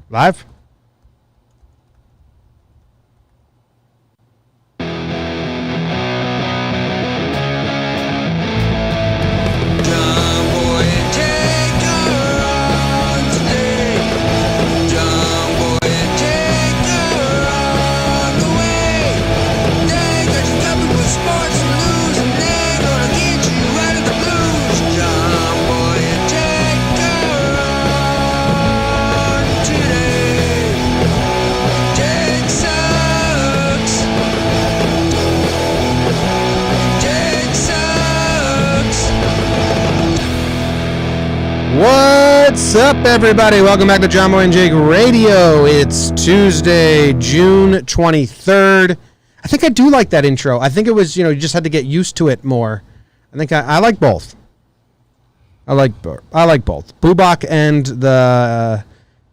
Live? What's up, everybody? Welcome back to John Boy and Jake Radio. It's Tuesday, June 23rd. I think I do like that intro. I think it was, you just had to get used to it more. I think I like both. I like both. Bubak and the...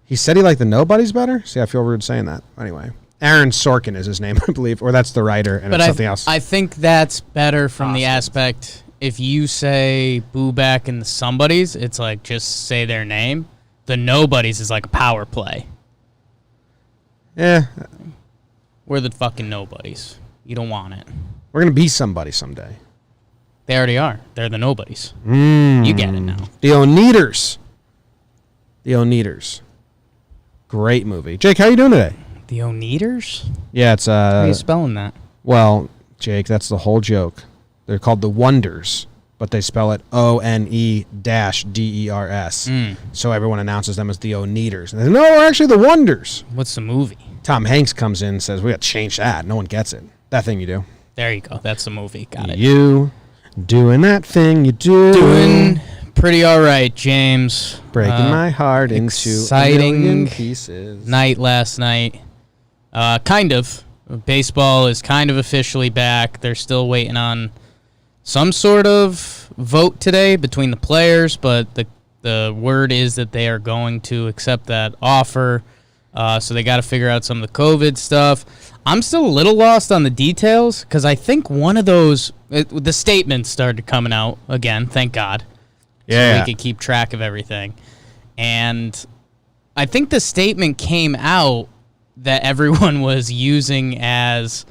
he said he liked the Nobodies better? See, I feel rude saying that. Anyway, Aaron Sorkin is his name, I believe, or that's the writer, and it's something else. I think that's better from the aspect... if you say Bubak and the Somebodies, it's like just say their name. The Nobodies is like a power play. Yeah. We're the fucking Nobodies. You don't want it. We're going to be somebody someday. They already are. They're the Nobodies. You get it now. The Oneaters. The Oneaters. Great movie. Jake, how you doing today? The Oneaters? Yeah, it's... How are you spelling that? Well, Jake, that's the whole joke. They're called the Wonders, but they spell it O-N-E-D-E-R-S. So everyone announces them as the Oneaters. And they say, no, we're actually the Wonders. What's the movie? Tom Hanks comes in and says, we got to change that. No one gets it. That thing you do. There you go. That's the movie. Got it. You doing that thing you do. Doing pretty all right, James. Breaking my heart into a million pieces. Night last night. Kind of. Baseball is kind of officially back. They're still waiting on some sort of vote today between the players, but the word is that they are going to accept that offer. So they got to figure out some of the COVID stuff. I'm still a little lost on the details because I think one of those, the statements started coming out again, thank God. Yeah. So we could keep track of everything. And I think the statement came out that everyone was using as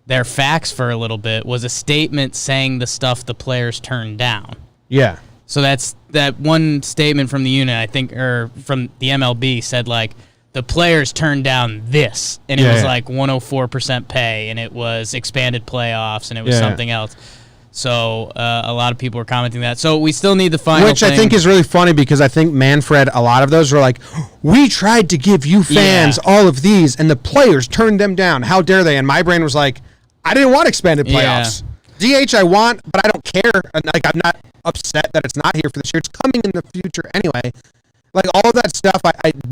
their facts for a little bit was a statement saying the stuff the players turned down. Yeah. So that's that one statement from the unit, I think, or from the MLB said, like, the players turned down this, and it was like 104% pay, and it was expanded playoffs, and it was something else. So a lot of people were commenting that. So we still need the final Which I think is really funny because I think Manfred, a lot of those were like, we tried to give you fans all of these, and the players turned them down. How dare they? And my brain was like, I didn't want expanded playoffs. DH I want, but I don't care. And like, I'm not upset that it's not here for this year. It's coming in the future anyway. Like, all of that stuff,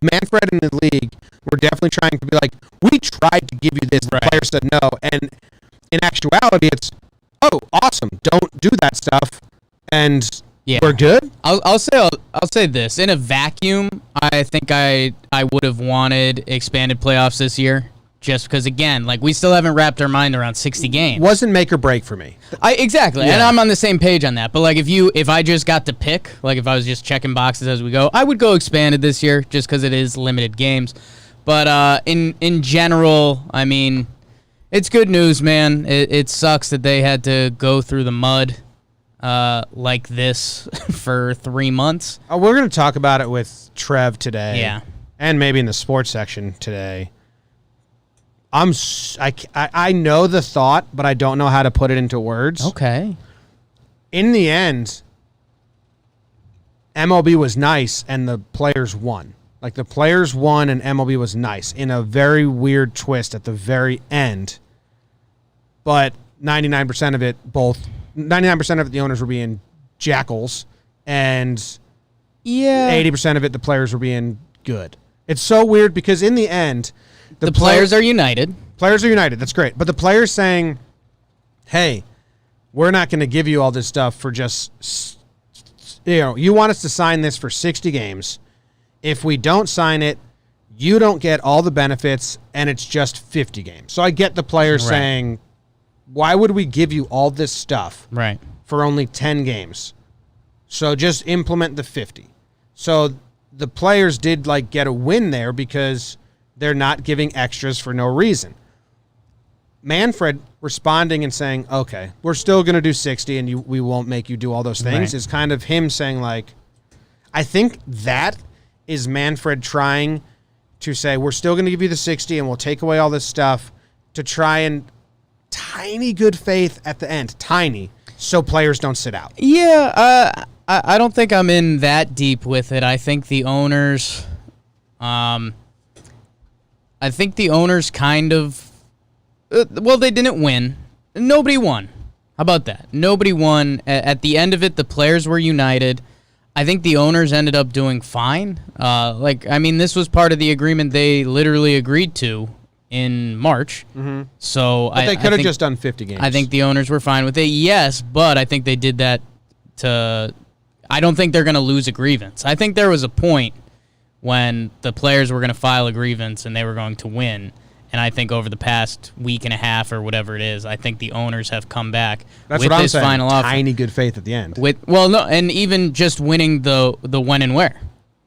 Manfred and the league were definitely trying to be like, we tried to give you this. The players said no. And in actuality, it's, oh, awesome. Don't do that stuff. And we're good. I'll say this. In a vacuum, I think I would have wanted expanded playoffs this year. Just because, again, like, we still haven't wrapped our mind around 60 games. Wasn't make or break for me. Exactly, and I'm on the same page on that. But, like, if I just got to pick, like, if I was just checking boxes as we go, I would go expanded this year just because it is limited games. But in general, I mean, it's good news, man. It sucks that they had to go through the mud like this for 3 month. We're going to talk about it with Trev today. Yeah. And maybe in the sports section today. I know the thought, but I don't know how to put it into words. Okay. In the end, MLB was nice and the players won. Like, the players won and MLB was nice in a very weird twist at the very end. But 99% of it, the owners were being jackals, and 80% of it, the players were being good. It's so weird because in the end, the players are united. Players are united. That's great. But the players saying, hey, we're not going to give you all this stuff for just, you want us to sign this for 60 games. If we don't sign it, you don't get all the benefits, and it's just 50 games. So I get the players saying, why would we give you all this stuff for only 10 games? So just implement the 50. So the players did like get a win there because they're not giving extras for no reason. Manfred responding and saying, okay, we're still going to do 60 and we won't make you do all those things is kind of him saying like, I think that is Manfred trying to say, we're still going to give you the 60 and we'll take away all this stuff to try and tiny good faith at the end, tiny, so players don't sit out. Yeah, I don't think I'm in that deep with it. I think the owners, kind of, well, they didn't win. Nobody won. How about that? Nobody won. At the end of it, the players were united. I think the owners ended up doing fine. This was part of the agreement they literally agreed to in March. Mm-hmm. So but they could have just done 50 games. I think the owners were fine with it. Yes, but I think they did that to... I don't think they're going to lose a grievance. I think there was a point when the players were going to file a grievance and they were going to win. And I think over the past week and a half or whatever it is, I think the owners have come back with what I'm this saying, final offer. Tiny good faith at the end. And even just winning the when and where,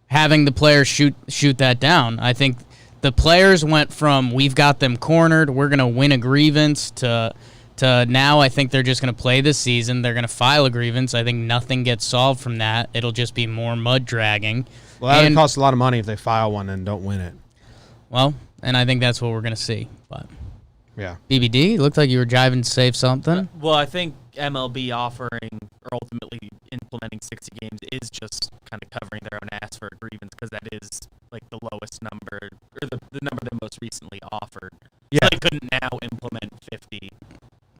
having the players shoot that down. I think the players went from we've got them cornered, we're going to win a grievance to now I think they're just going to play this season. They're going to file a grievance. I think nothing gets solved from that. It'll just be more mud dragging. Well, that would cost a lot of money if they file one and don't win it. Well, and I think that's what we're going to see. But yeah, BBD, looked like you were driving to save something. Well, I think MLB offering or ultimately implementing 60 games is just kind of covering their own ass for a grievance because that is like the lowest number or the number they most recently offered. Yeah, so they couldn't now implement 50.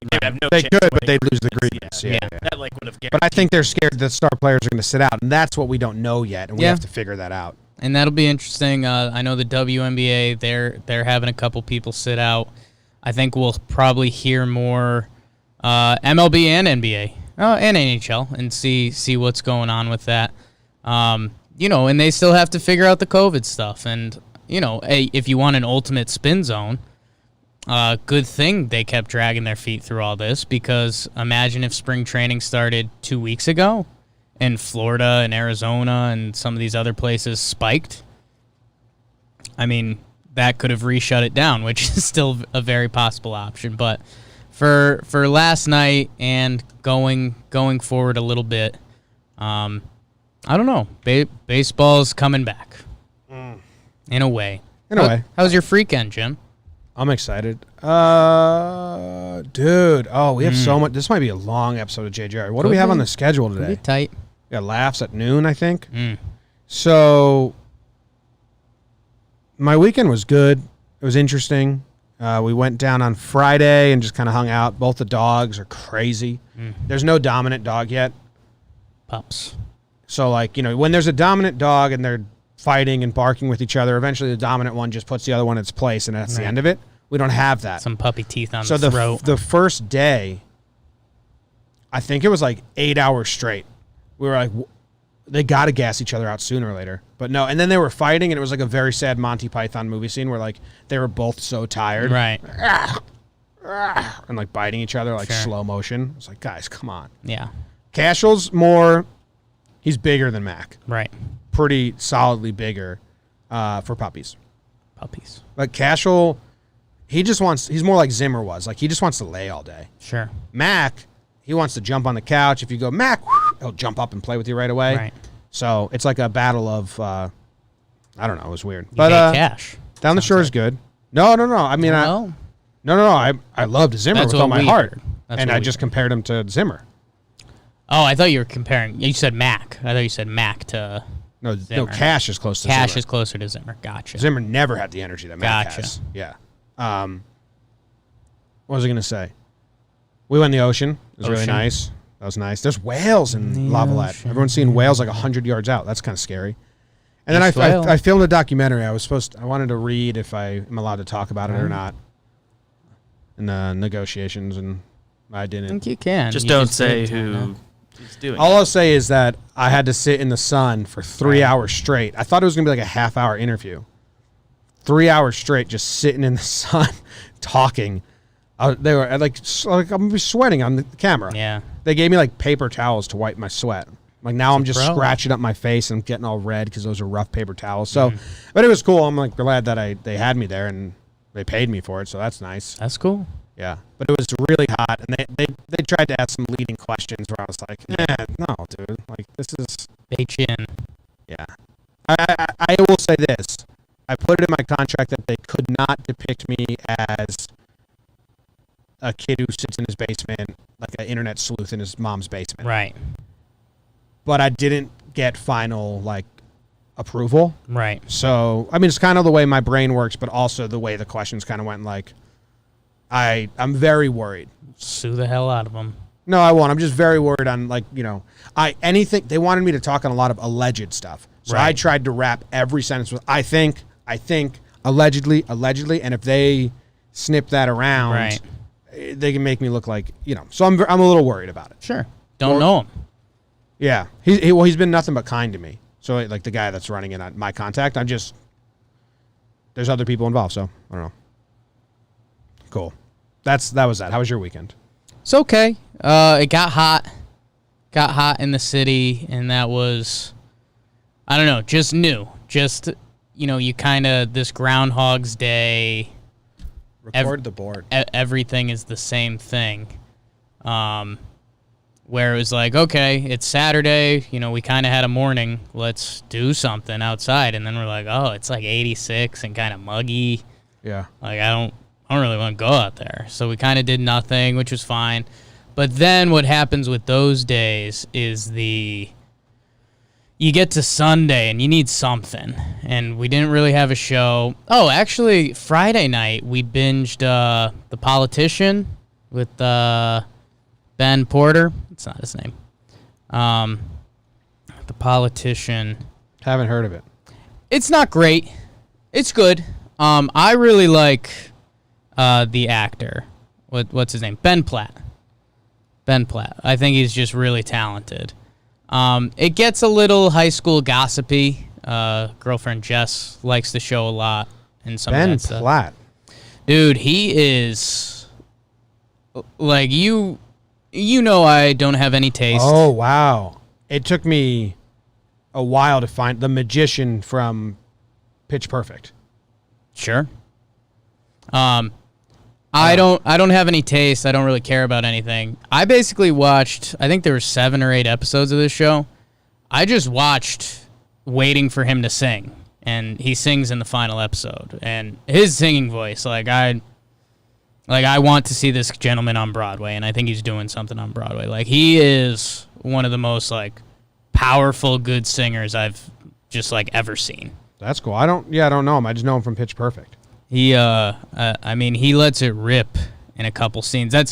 They would have no they chance could, but they'd lose the grievance. Yeah. That would have guaranteed. But I think they're scared that star players are going to sit out, and that's what we don't know yet, and we have to figure that out. And that'll be interesting. I know the WNBA, they're having a couple people sit out. I think we'll probably hear more MLB and NBA and NHL and see what's going on with that. And they still have to figure out the COVID stuff. And, if you want an ultimate spin zone, good thing they kept dragging their feet through all this because imagine if spring training started 2 weeks ago. And Florida and Arizona and some of these other places spiked. I mean, that could have reshut it down, which is still a very possible option. But for last night and going forward a little bit, I don't know. Baseball's coming back in a way. How's your freakend, Jim? I'm excited. Dude. Oh, we have so much. This might be a long episode of JJR. What do we have on the schedule today? Could be tight. We got laughs at noon, I think. So my weekend was good. It was interesting. We went down on Friday and just kind of hung out. Both the dogs are crazy. There's no dominant dog yet. Pups. So, when there's a dominant dog and they're fighting and barking with each other, eventually the dominant one just puts the other one in its place, and that's the end of it. We don't have that. Some puppy teeth on the throat. So the first day, I think it was 8 hours straight. We were like, they got to gas each other out sooner or later. But no, and then they were fighting, and it was like a very sad Monty Python movie scene where they were both so tired. Right. And biting each other slow motion. I was like, guys, come on. Yeah. Cashel's he's bigger than Mac. Right. Pretty solidly bigger for puppies. But Cashel, he's more like Zimmer was. He just wants to lay all day. Sure. Mac, he wants to jump on the couch. If you go, Mac, he'll jump up and play with you right away. Right. So it's like a battle of, I don't know. It was weird. But Cash. Down the shore is good. No. I mean, no. I loved Zimmer with all my heart. And I just compared him to Zimmer. Oh, I thought you were comparing. You said Mac. I thought you said Mac to Zimmer. No, Cash is close to Zimmer. Cash is closer to Zimmer. Gotcha. Zimmer never had the energy that Mac has. Yeah. What was I going to say? We went in the ocean. It was really nice. That was nice. There's whales in Lavalette. Everyone's seeing whales 100 yards out. That's kind of scary. And then I filmed a documentary. I wanted to read if I am allowed to talk about it or not in the negotiations, and I didn't. I think you can. Just don't say who is doing All I'll say is that I had to sit in the sun for 3 hours straight. I thought it was going to be a half-hour interview. 3 hours straight just sitting in the sun talking. They were I'm gonna be sweating on the camera. Yeah. They gave me paper towels to wipe my sweat. Like now I'm just pro. scratching up my face and getting all red because those are rough paper towels. So, but it was cool. I'm like glad that they had me there and they paid me for it. So that's nice. That's cool. Yeah, but it was really hot, and they tried to ask some leading questions where I was like, no, dude, like this is Bait you in. yeah. I will say this: I put it in my contract that they could not depict me as a kid who sits in his basement, like an internet sleuth in his mom's basement. Right. But I didn't get final like approval. Right. So I mean, it's kind of the way my brain works, but also the way the questions kind of went. Like, I'm very worried. Sue the hell out of them. No, I won't. I'm just very worried on anything. They wanted me to talk on a lot of alleged stuff. So I tried to wrap every sentence with I think, allegedly, and if they snip that around, they can make me look like, So I'm a little worried about it. Sure. Don't know him. Yeah. He's been nothing but kind to me. So like the guy that's running in my contact, there's other people involved, so I don't know. Cool. That was that. How was your weekend? It's okay. It got hot. Got hot in the city, and that was, I don't know, just new. Just, you kind of, this Groundhog's Day. Record the board. Everything is the same thing. Where it was like, okay, it's Saturday, we kind of had a morning. Let's do something outside. And then we're like, oh, it's like 86 and kind of muggy. Yeah. Like, I don't really want to go out there. So we kind of did nothing, which was fine. But then what happens with those days is you get to Sunday and you need something. And we didn't really have a show. Oh, actually, Friday night we binged The Politician with Ben Porter. It's not his name. The Politician. Haven't heard of it. It's not great. It's good. I really like the actor. What's his name? Ben Platt. Ben Platt. I think he's just really talented. It gets a little high school gossipy. Girlfriend Jess likes the show a lot. And some Ben of that Platt. stuff. Dude, he is like you know I don't have any taste. Oh, wow. It took me a while to find the magician from Pitch Perfect. Sure. I don't have any taste. I don't really care about anything. I basically watched, I think there were 7 or 8 episodes of this show. I just watched waiting for him to sing, and he sings in the final episode. And his singing voice, I want to see this gentleman on Broadway, and I think he's doing something on Broadway. Like, he is one of the most powerful, good singers I've just ever seen. That's cool. I don't know him. I just know him from Pitch Perfect. He, he lets it rip in a couple scenes. Our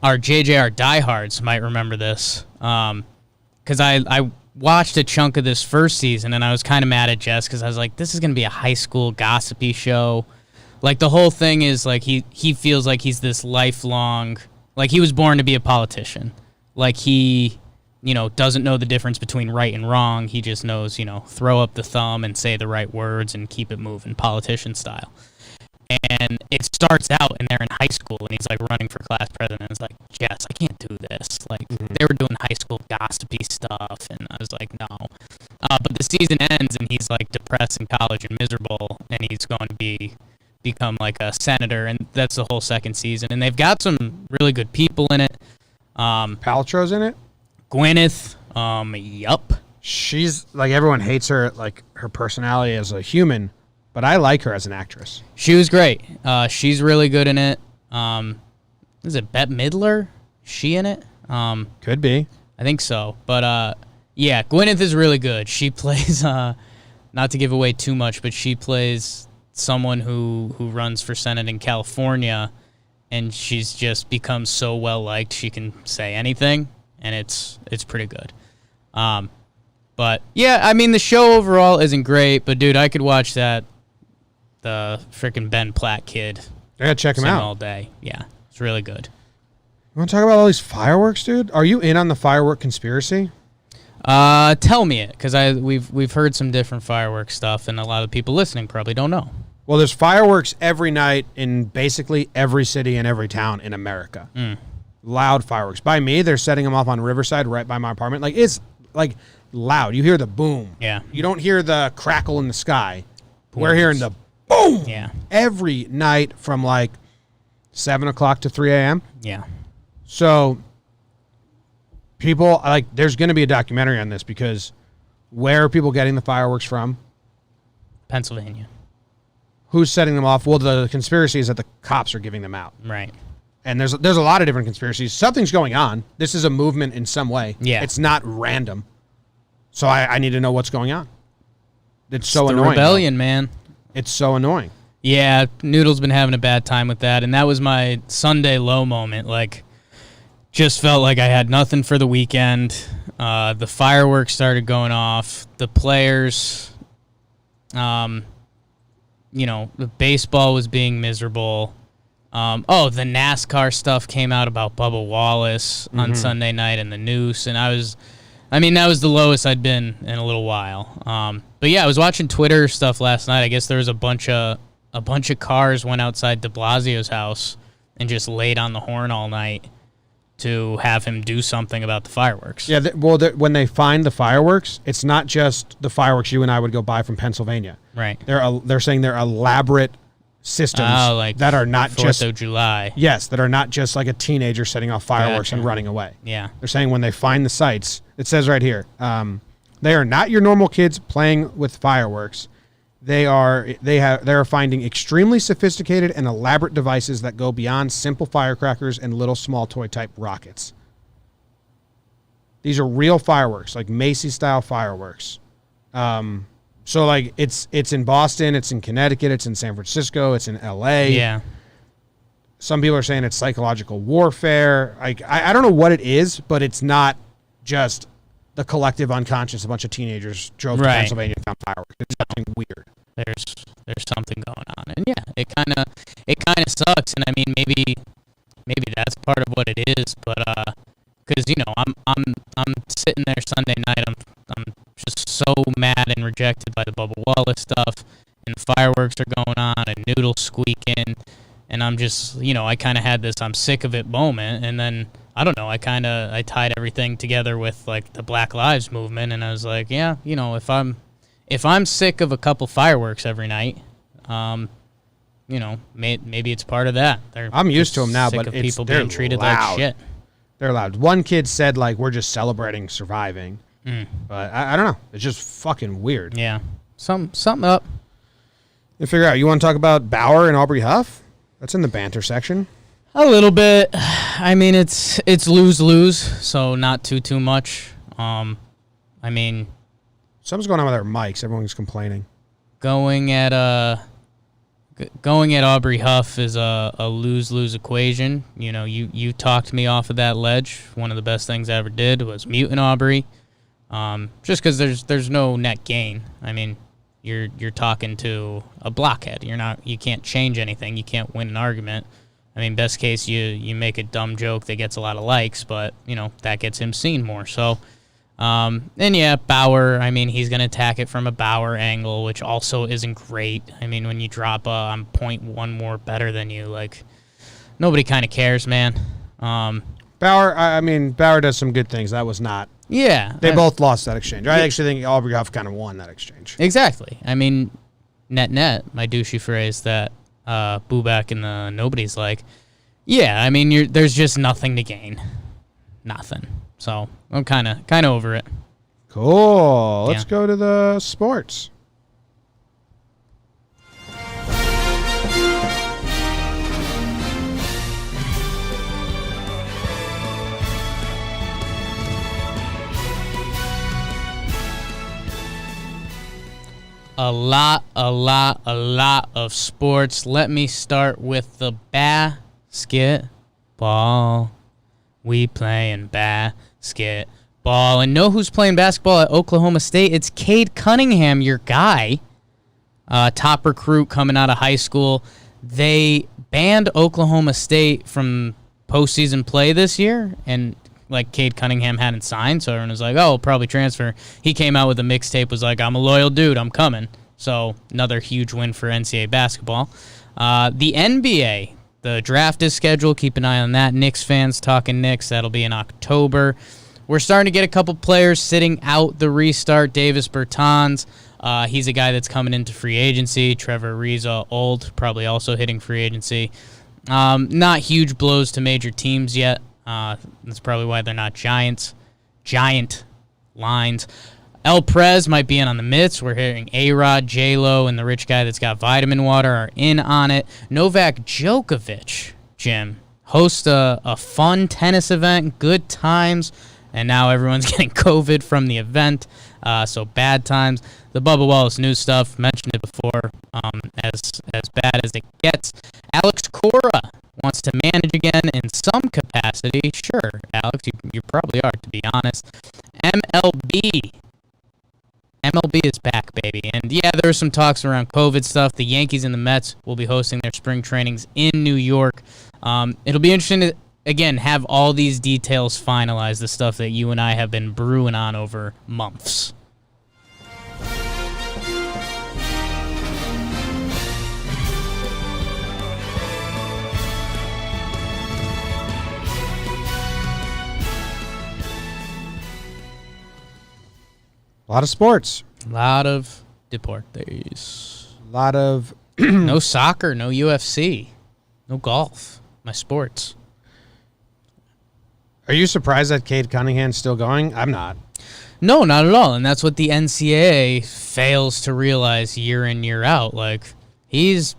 JJR diehards might remember this, because I watched a chunk of this first season, and I was kind of mad at Jess because I was like, this is going to be a high school gossipy show. The whole thing is, he feels like he's this lifelong, he was born to be a politician. He, doesn't know the difference between right and wrong. He just knows, throw up the thumb and say the right words and keep it moving, politician style. And it starts out, and they're in high school, and he's, running for class president. It's like, Jess, I can't do this. They were doing high school gossipy stuff, and I was like, no. But the season ends, and he's, depressed in college and miserable, and he's going to become a senator, and that's the whole second season. And they've got some really good people in it. Paltrow's in it? Gwyneth, yup. She's everyone hates her, her personality as a human, but I like her as an actress. She was great. She's really good in it. Is it Bette Midler? Is she in it? Could be. I think so. But yeah, Gwyneth is really good. She plays, not to give away too much, but she plays someone who runs for Senate in California, and she's just become so well liked she can say anything, and it's pretty good. But yeah, the show overall isn't great, but dude, I could watch the freaking Ben Platt kid. I gotta check him out all day. Yeah, it's really good. You want to talk about all these fireworks, dude? Are you in on the firework conspiracy? Tell me it, because we've heard some different fireworks stuff, and a lot of people listening probably don't know. Well, there's fireworks every night in basically every city and every town in America. loud fireworks. By me, they're setting them off on Riverside right by my apartment. Like, it's like loud. You hear the boom. Yeah. You don't hear the crackle in the sky. We're hearing the boom. Yeah. Every night from like 7 o'clock to 3 a.m. Yeah. So people, like, there's going to be a documentary on this because where are people getting the fireworks from? Pennsylvania. Who's setting them off? Well, the conspiracy is that the cops are giving them out. Right. And there's a lot of different conspiracies. Something's going on. This is a movement in some way. Yeah. It's not random. So I need to know what's going on. It's so the annoying. Rebellion, man. It's so annoying. Yeah, Noodle's been having a bad time with that, and that was my Sunday low moment. Like, just felt like I had nothing for the weekend. The fireworks started going off. The players, the baseball was being miserable. The NASCAR stuff came out about Bubba Wallace on Sunday night and the noose, and that was the lowest I'd been in a little while. But yeah, I was watching Twitter stuff last night. I guess there was a bunch of cars went outside de Blasio's house and just laid on the horn all night to have him do something about the fireworks. Yeah, when they find the fireworks, it's not just the fireworks you and I would go buy from Pennsylvania. Right. They're saying they're elaborate systems that are not 4th just of July. Yes, that are not just like a teenager setting off fireworks and running away. Yeah. They're saying when they find the sites, it says right here, they are not your normal kids playing with fireworks. They are finding extremely sophisticated and elaborate devices that go beyond simple firecrackers and little small toy type rockets. These are real fireworks, like Macy's style fireworks. So like it's in Boston, it's in Connecticut, it's in San Francisco, it's in LA. Yeah. Some people are saying it's psychological warfare. I don't know what it is, but it's not just the collective unconscious. A bunch of teenagers drove to Pennsylvania and found fireworks. It's something weird. There's something going on, and yeah, it kind of sucks. And I mean, maybe that's part of what it is, but because I'm sitting there Sunday night, I'm just so mad and rejected by the Bubba Wallace stuff, and the fireworks are going on, and Noodles squeaking. And I'm just, I kind of had this I'm sick of it moment. And then, I don't know, I tied everything together with, like, the Black Lives movement. And I was like, yeah, if I'm sick of a couple fireworks every night, maybe it's part of that. I'm used to them now, sick but of it's people they're being treated loud. like shit. They're loud. One kid said, like, we're just celebrating surviving. But I don't know. It's just fucking weird. Yeah. Something up. You figure out. You want to talk about Bauer and Aubrey Huff? That's in the banter section. A little bit. I mean, it's lose-lose, so not too much. I mean, something's going on with our mics. Everyone's complaining. Going at Aubrey Huff is a lose-lose equation. You talked me off of that ledge. One of the best things I ever did was muting Aubrey, just because there's no net gain. I mean, you're talking to a blockhead. You can't change anything. You can't win an argument. I mean, best case, you make a dumb joke that gets a lot of likes, but, that gets him seen more. So, and yeah, Bauer, I mean, he's going to attack it from a Bauer angle, which also isn't great. I mean, when you drop I'm 0.1 more better than you, like, nobody kind of cares, man. Bauer does some good things. That was not. Yeah. They both lost that exchange. I actually think Aubrey Huff kind of won that exchange. Exactly. I mean, net, my douchey phrase that Booback and the Nobody's like, yeah, I mean, there's just nothing to gain. Nothing. So I'm kind of over it. Cool. Let's go to the sports. A lot of sports. Let me start with the basketball. We playing basketball. And know who's playing basketball at Oklahoma State? It's Cade Cunningham, your guy. Top recruit coming out of high school. They banned Oklahoma State from postseason play this year, and like Cade Cunningham hadn't signed, so everyone was like, oh, he'll probably transfer. He came out with a mixtape, was like, I'm a loyal dude, I'm coming. So another huge win for NCAA basketball. The NBA, the draft is scheduled. Keep an eye on that. Knicks fans talking Knicks. That'll be in October. We're starting to get a couple players sitting out the restart. Davis Bertans, he's a guy that's coming into free agency. Trevor Ariza, old, probably also hitting free agency. Not huge blows to major teams yet. That's probably why they're not giant lines. El Prez might be in on the mitts. We're hearing A-Rod, J-Lo, and the rich guy that's got vitamin water are in on it. Novak Djokovic, Jim, hosts a fun tennis event, good times, and now everyone's getting COVID from the event, so bad times. The Bubba Wallace news stuff, mentioned it before, as bad as it gets. Alex Cora wants to manage again in some capacity. Sure, Alex, you probably are, to be honest. MLB is back, baby. And yeah, there were some talks around COVID stuff. The Yankees and the Mets will be hosting their spring trainings in New York. It'll be interesting to, again, have all these details finalized, the stuff that you and I have been brewing on over months. A lot of sports. A lot of deportes. A lot of... No soccer, no UFC, no golf. My sports. Are you surprised that Cade Cunningham's still going? I'm not. No, not at all. And that's what the NCAA fails to realize year in, year out. Like, he's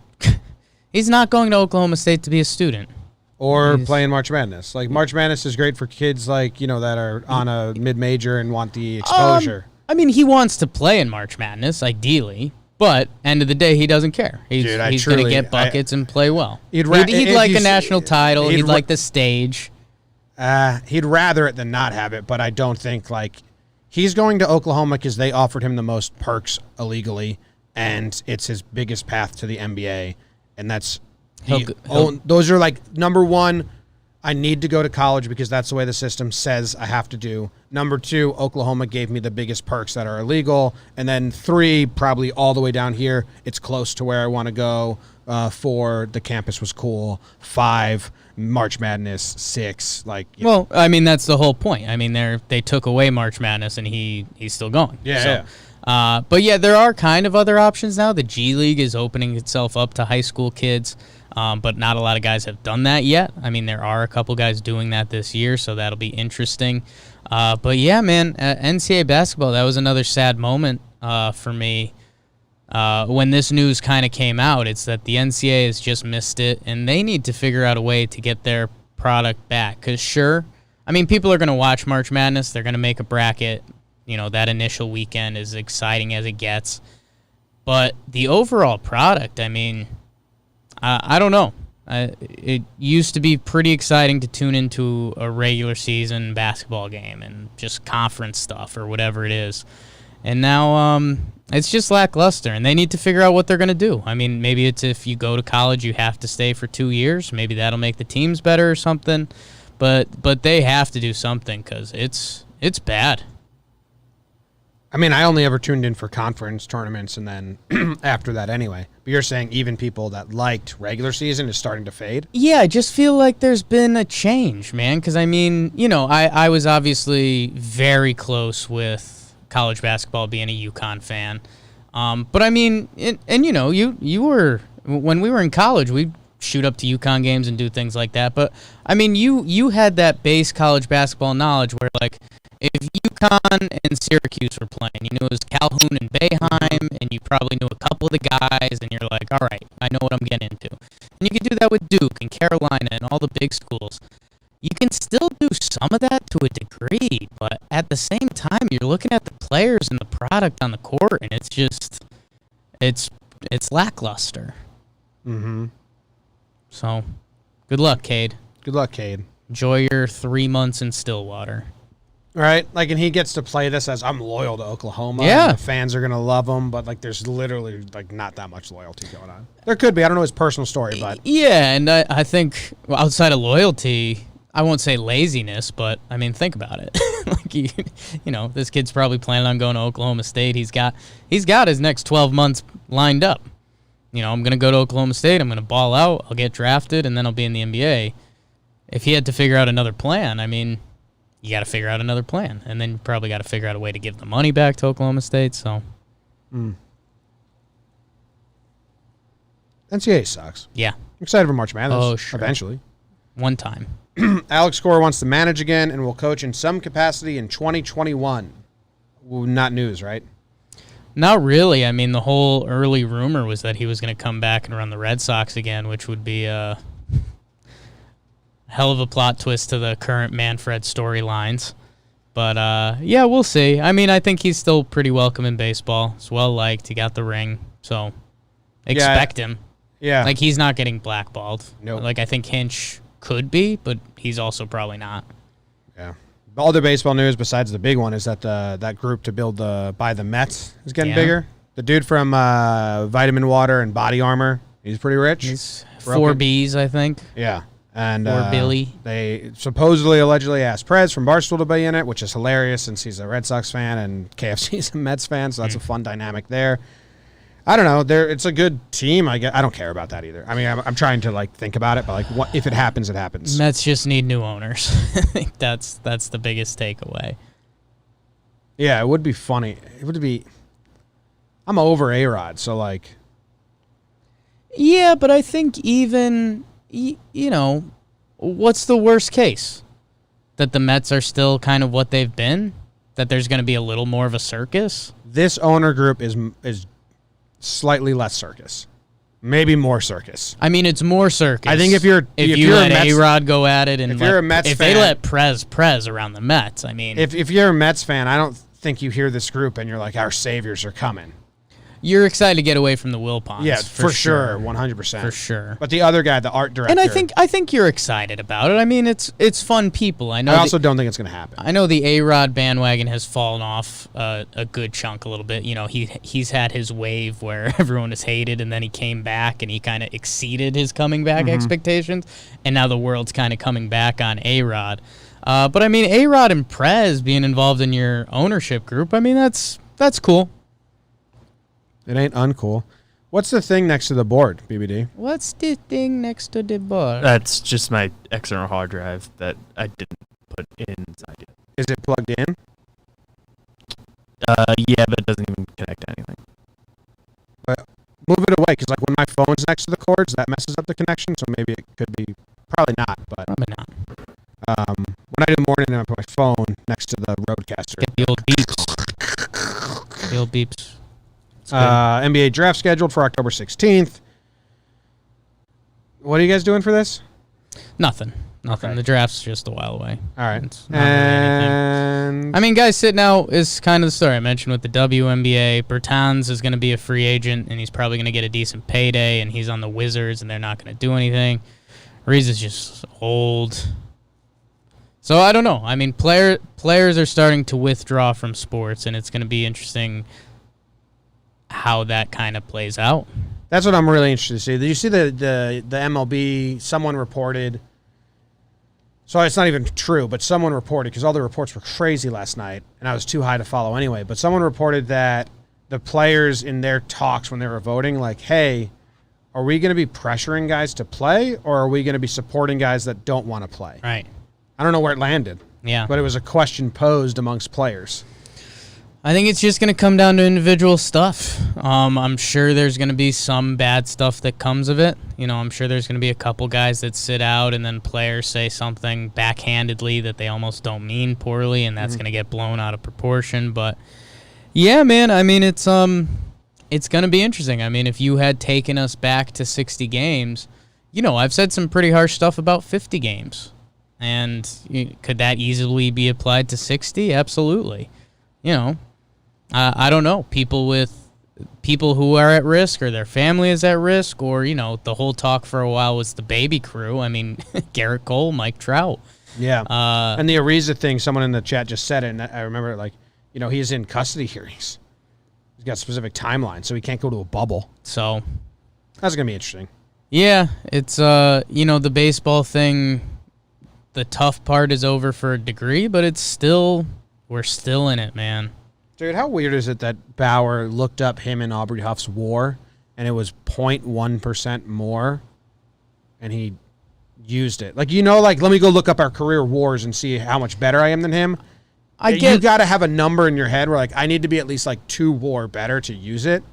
not going to Oklahoma State to be a student. Or playing March Madness. Like, March Madness is great for kids like, that are on a mid-major and want the exposure. I mean, he wants to play in March Madness, ideally, but end of the day, he doesn't care. He's going to get buckets and play well. He'd like a national title. He'd like the stage. He'd rather it than not have it, but I don't think, he's going to Oklahoma because they offered him the most perks illegally, and it's his biggest path to the NBA, and that's... those are, number one, I need to go to college because that's the way the system says I have to do. Number two, Oklahoma gave me the biggest perks that are illegal. And then three, probably all the way down here, it's close to where I want to go. Four, the campus was cool. Five, March Madness. Six, Well, I mean, that's the whole point. I mean, they took away March Madness, and he's still going. Yeah. But yeah, there are kind of other options now. The G League is opening itself up to high school kids. But not a lot of guys have done that yet. I mean, there are a couple guys doing that this year, so that'll be interesting. But yeah, man, NCAA basketball, that was another sad moment for me. When this news kind of came out, it's that the NCAA has just missed it, and they need to figure out a way to get their product back. Because sure, I mean, people are going to watch March Madness. They're going to make a bracket. That initial weekend is exciting as it gets. But the overall product, I mean... I don't know. It used to be pretty exciting to tune into a regular season basketball game and just conference stuff or whatever it is. And now it's just lackluster, and they need to figure out what they're going to do. I mean, maybe it's if you go to college, you have to stay for 2 years. Maybe that'll make the teams better or something. But they have to do something because it's bad. I mean, I only ever tuned in for conference tournaments and then after that anyway. But you're saying even people that liked regular season is starting to fade? Yeah, I just feel like there's been a change, man. Because, I mean, I was obviously very close with college basketball being a UConn fan. But, I mean, you were, when we were in college, we'd shoot up to UConn games and do things like that. But, I mean, you had that base college basketball knowledge where, if UConn and Syracuse were playing, you knew it was Calhoun and Boeheim, and you probably knew a couple of the guys, and you're like, all right, I know what I'm getting into. And you can do that with Duke and Carolina and all the big schools. You can still do some of that to a degree, but at the same time, you're looking at the players and the product on the court, and it's just, it's lackluster. Mm-hmm. So, good luck, Cade. Good luck, Cade. Enjoy your 3 months in Stillwater. Right, and he gets to play this as I'm loyal to Oklahoma. Yeah, and the fans are gonna love him, but there's literally not that much loyalty going on. There could be. I don't know his personal story, but yeah, and I think outside of loyalty, I won't say laziness, but I mean think about it. This kid's probably planning on going to Oklahoma State. He's got his next 12 months lined up. I'm going to go to Oklahoma State. I'm going to ball out. I'll get drafted, and then I'll be in the NBA. If he had to figure out another plan, I mean, you got to figure out another plan. And then you probably got to figure out a way to give the money back to Oklahoma State. So, NCAA sucks. Yeah. I'm excited for March Madness. Oh, sure. Eventually. One time. Alex Cora wants to manage again and will coach in some capacity in 2021. Not news, right? Not really. I mean, the whole early rumor was that he was going to come back and run the Red Sox again, which would be a hell of a plot twist to the current Manfred storylines. But, yeah, we'll see. I mean, I think he's still pretty welcome in baseball. He's well-liked. He got the ring. So, expect him. Yeah. Like, he's not getting blackballed. Nope. Like, I think Hinch could be, but he's also probably not. Yeah. All the baseball news besides the big one is that that group to buy the Mets is getting bigger. The dude from Vitamin Water and Body Armor, he's pretty rich. He's 4 Bs, I think. Yeah. And Billy. They supposedly, allegedly asked Prez from Barstool to be in it, which is hilarious since he's a Red Sox fan and KFC's a Mets fan, so that's a fun dynamic there. I don't know. It's a good team. I don't care about that either. I mean, I'm trying to think about it, but what if it happens? It happens. Mets just need new owners. I think that's the biggest takeaway. Yeah, it would be funny. It would be. I'm over A-Rod, so Yeah, but I think even what's the worst case? That the Mets are still kind of what they've been. That there's going to be a little more of a circus. This owner group is slightly less circus, maybe more circus. I mean, it's more circus. I think if you let A-Rod go at it, and if you're a Mets if fan, they let Prez around the Mets, I mean, if you're a Mets fan, I don't think you hear this group and you're like, our saviors are coming. You're excited to get away from the Wilpons. Yeah, for sure, 100%. For sure. But the other guy, the art director, and I think you're excited about it. I mean, it's fun people. I also don't think it's going to happen. I know the A-Rod bandwagon has fallen off a good chunk a little bit. He's had his wave where everyone has hated, and then he came back and he kind of exceeded his coming back expectations, and now the world's kind of coming back on A-Rod. But I mean, A-Rod and Prez being involved in your ownership group, I mean, that's cool. It ain't uncool. What's the thing next to the board, BBD? What's the thing next to the board? That's just my external hard drive that I didn't put inside yet. Is it plugged in? Yeah, but it doesn't even connect to anything. But move it away, because when my phone's next to the cords, that messes up the connection, so maybe it could be, probably not, but Probably not. when I do the morning, I put my phone next to the Roadcaster. Get the old beeps. The old beeps. NBA draft scheduled for October 16th. What are you guys doing for this? Nothing. Okay. The draft's just a while away. All right. It's not really anything. I mean, guys sitting out is kind of the story I mentioned with the WNBA. Bertans is going to be a free agent, and he's probably going to get a decent payday, and he's on the Wizards, and they're not going to do anything. Reese is just old. So I don't know. I mean, players are starting to withdraw from sports, and it's going to be interesting how that kind of plays out. That's what I'm really interested to see. Did you see the MLB? Someone reported. So it's not even true, but someone reported, because all the reports were crazy last night, and I was too high to follow anyway. But someone reported that the players in their talks when they were voting, hey, are we going to be pressuring guys to play, or are we going to be supporting guys that don't want to play? Right. I don't know where it landed. Yeah. But it was a question posed amongst players. I think it's just going to come down to individual stuff. I'm sure there's going to be some bad stuff that comes of it. I'm sure there's going to be a couple guys that sit out and then players say something backhandedly that they almost don't mean poorly, and that's going to get blown out of proportion. But, yeah, man, I mean, it's going to be interesting. I mean, if you had taken us back to 60 games, I've said some pretty harsh stuff about 50 games. And could that easily be applied to 60? Absolutely. I don't know. People who are at risk, or their family is at risk, or the whole talk for a while was the baby crew. I mean, Garrett Cole, Mike Trout. Yeah. And the Ariza thing, someone in the chat just said it, and I remember he's in custody hearings. He's got a specific timeline, so he can't go to a bubble. So that's gonna be interesting. Yeah, it's the baseball thing. The tough part is over for a degree, but we're still in it, man. Dude, how weird is it that Bauer looked up him and Aubrey Huff's war and it was 0.1% more, and he used it. Like, like, let me go look up our career wars and see how much better I am than him. You got to have a number in your head where, like, I need to be at least, like, 2 WAR better to use it.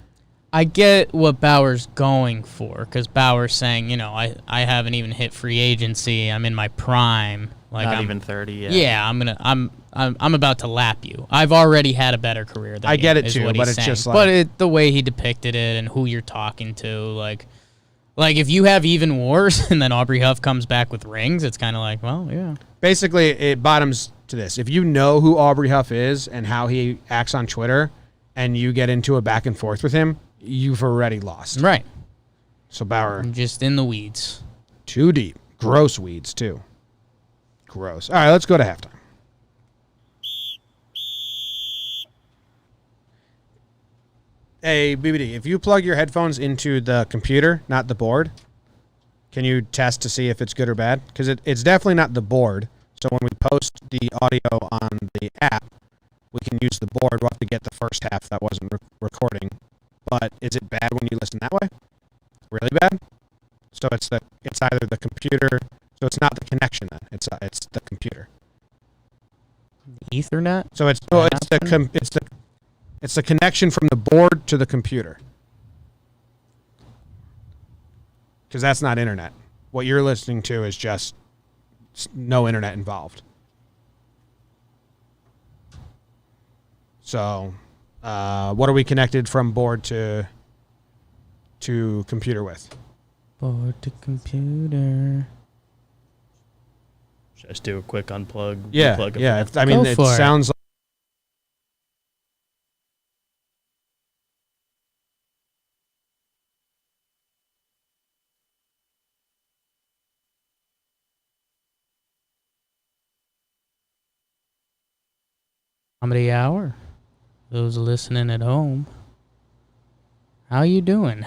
I get what Bauer's going for, because Bauer's saying, I haven't even hit free agency. I'm in my prime. Like, Not even 30 yet. Yeah, I'm about to lap you. I've already had a better career than you. I get it too, but it's just like, but the way he depicted it and who you're talking to, like if you have even wars and then Aubrey Huff comes back with rings, it's kind of like, well, yeah. Basically, it bottoms to this: if you know who Aubrey Huff is and how he acts on Twitter, and you get into a back and forth with him, you've already lost. Right. So Bauer, I'm just in the weeds. Too deep, gross weeds too. Gross. All right, let's go to halftime. Hey, BBD, if you plug your headphones into the computer, not the board, can you test to see if it's good or bad? Because it's definitely not the board. So when we post the audio on the app, we can use the board. We'll have to get the first half that wasn't recording. But is it bad when you listen that way? Really bad? So it's either the computer. So it's not the connection then. It's the computer. Ethernet? So it's the connection from the board to the computer. Because that's not internet. What you're listening to is just no internet involved. So, what are we connected from board to computer with? Board to computer. Should I just do a quick unplug? Yeah, unplug yeah. It sounds like. Comedy hour. Those listening at home, how you doing?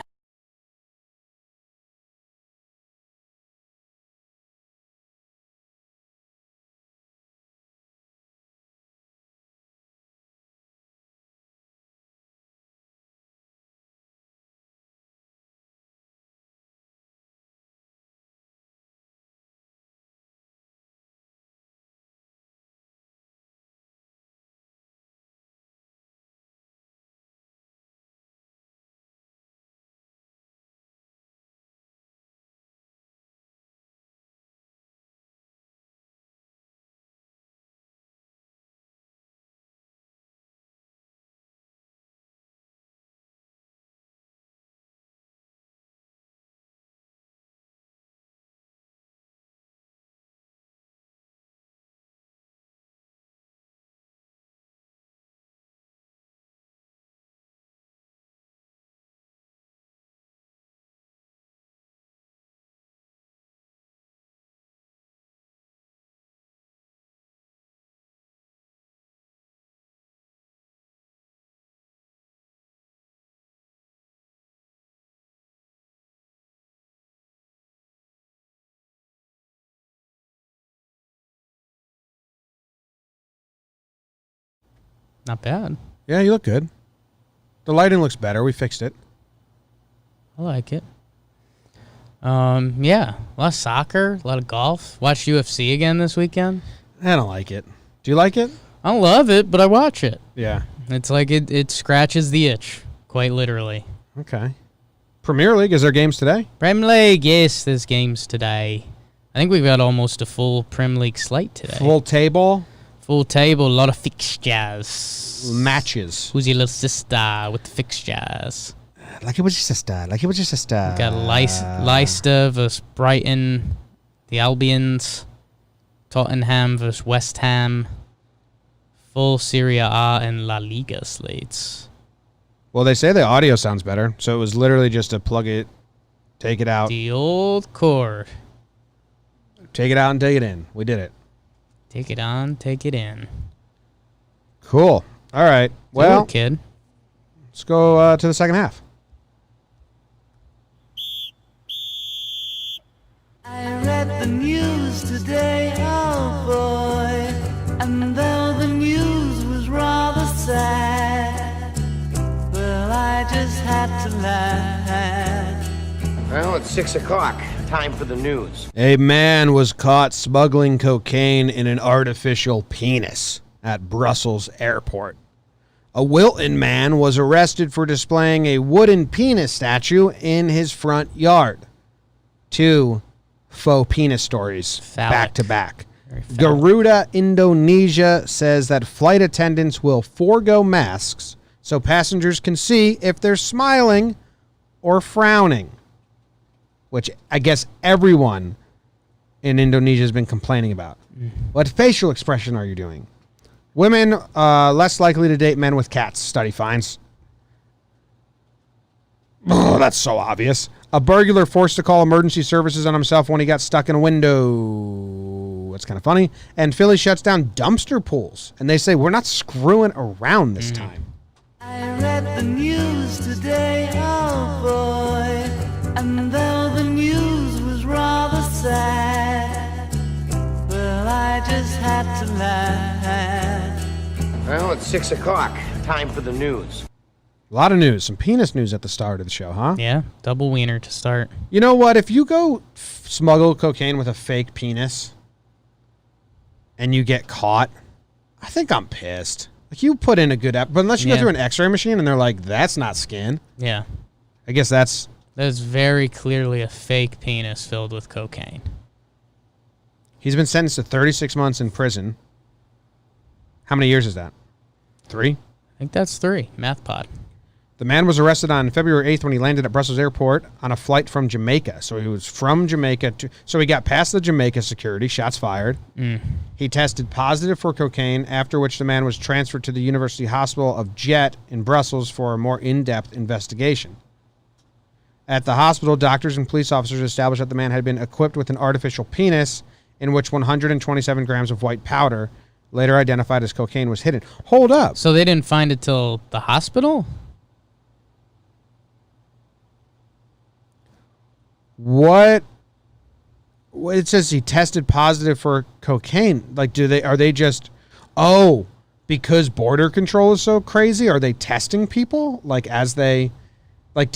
Not bad. Yeah, you look good. The lighting looks better. We fixed it. I like it. Yeah, a lot of soccer, a lot of golf. Watched UFC again this weekend. I don't like it. Do you like it? I don't love it, but I watch it. Yeah. It's like it scratches the itch, quite literally. Okay. Premier League, is there games today? Premier League, yes, there's games today. I think we've got almost a full Premier League slate today. Full table? Full table, a lot of fixtures. Matches. Who's your little sister with the fixtures? Like it was your sister. Like it was your sister. We got Leicester versus Brighton. The Albions. Tottenham versus West Ham. Full Serie A and La Liga slates. Well, they say the audio sounds better, so it was literally just to plug it, take it out. The old cord. Take it out and take it in. We did it. Take it on, take it in. Cool. All right. Well, kid. Let's go to the second half. I read the news today, oh boy, and though the news was rather sad, well, I just had to laugh. Well, it's 6 o'clock. Time for the news. A man was caught smuggling cocaine in an artificial penis at Brussels airport. A Wilton man was arrested for displaying a wooden penis statue in his front yard. 2 faux penis stories Phallic. back to back. Very phallic. Garuda Indonesia says that flight attendants will forego masks so passengers can see if they're smiling or frowning, which I guess everyone in Indonesia has been complaining about. What facial expression are you doing? Women less likely to date men with cats, study finds. Oh, that's so obvious. A burglar forced to call emergency services on himself when he got stuck in a window. That's kind of funny. And Philly shuts down dumpster pools. And they say, we're not screwing around this time. I read the news today, oh boy, and though the news was rather sad, well, I just had to laugh. Well, it's 6 o'clock. Time for the news. A lot of news. Some penis news at the start of the show, huh? Yeah, double wiener to start. You know what? If you go smuggle cocaine with a fake penis and you get caught, I think I'm pissed. Like, you put in a good but unless you go through an x-ray machine and they're like, that's not skin. Yeah. I guess that's very clearly a fake penis filled with cocaine. He's been sentenced to 36 months in prison. How many years is that? 3? I think that's 3. Math pod. The man was arrested on February 8th when he landed at Brussels Airport on a flight from Jamaica. So he was from Jamaica. So he got past the Jamaica security. Shots fired. He tested positive for cocaine, after which the man was transferred to the University Hospital of Jet in Brussels for a more in-depth investigation. At the hospital, doctors and police officers established that the man had been equipped with an artificial penis in which 127 grams of white powder, later identified as cocaine, was hidden. Hold up. So they didn't find it till the hospital? What? It says he tested positive for cocaine. Like, are they just, because border control is so crazy, are they testing people? Like, did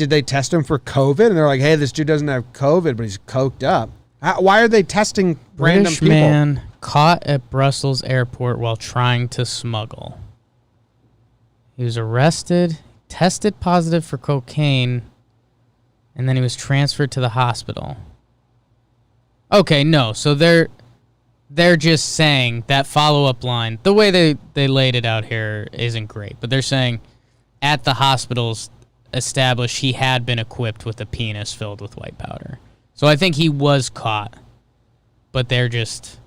they test him for COVID? And they're like, hey, this dude doesn't have COVID, but he's coked up. Why are they testing random British people? man caught at Brussels airport while trying to smuggle. He was arrested, tested positive for cocaine, and then he was transferred to the hospital. Okay, no. So they're just saying that follow-up line. The way they laid it out here isn't great, but they're saying at the hospitals established he had been equipped with a penis filled with white powder. So I think he was caught, but they're just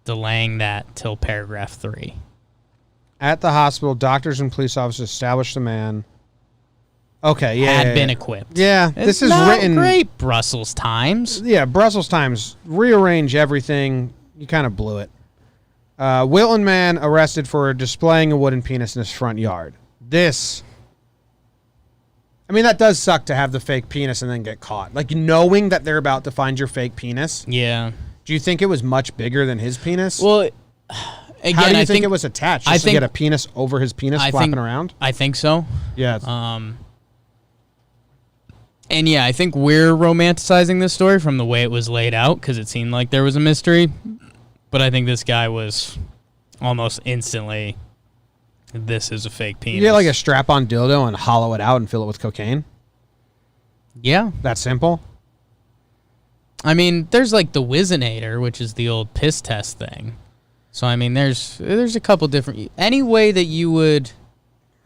delaying that till paragraph 3. At the hospital, doctors and police officers established the man. Okay, yeah. Had been equipped. Yeah, It's this is not written. great, Brussels Times. Yeah, Brussels Times. Rearrange everything. You kind of blew it. Wilton man arrested for displaying a wooden penis in his front yard. That does suck to have the fake penis and then get caught. Like, knowing that they're about to find your fake penis. Yeah. Do you think it was much bigger than his penis? Well, again, how do you I think it was attached? Just to get a penis over his penis flapping around? I think so. Yeah. And yeah, I think we're romanticizing this story from the way it was laid out because it seemed like there was a mystery. But I think this guy was almost instantly, this is a fake penis. You get like a strap-on dildo and hollow it out and fill it with cocaine? Yeah. That simple? I mean, there's like the Whizzinator, which is the old piss test thing. So, I mean, there's a couple different... Any way that you would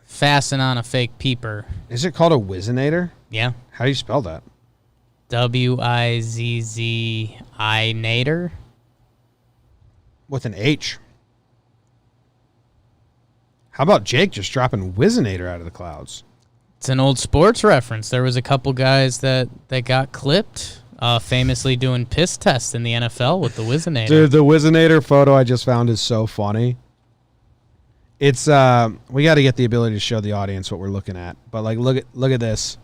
fasten on a fake peeper. Is it called a Whizzinator? Yeah. How do you spell that? Wizzinator. With an H. How about Jake just dropping Whizzinator out of the clouds? It's an old sports reference. There was a couple guys that got clipped, famously doing piss tests in the NFL with the Whizzinator. Dude, the Whizzinator photo I just found is so funny. It's we got to get the ability to show the audience what we're looking at. But like, look at this.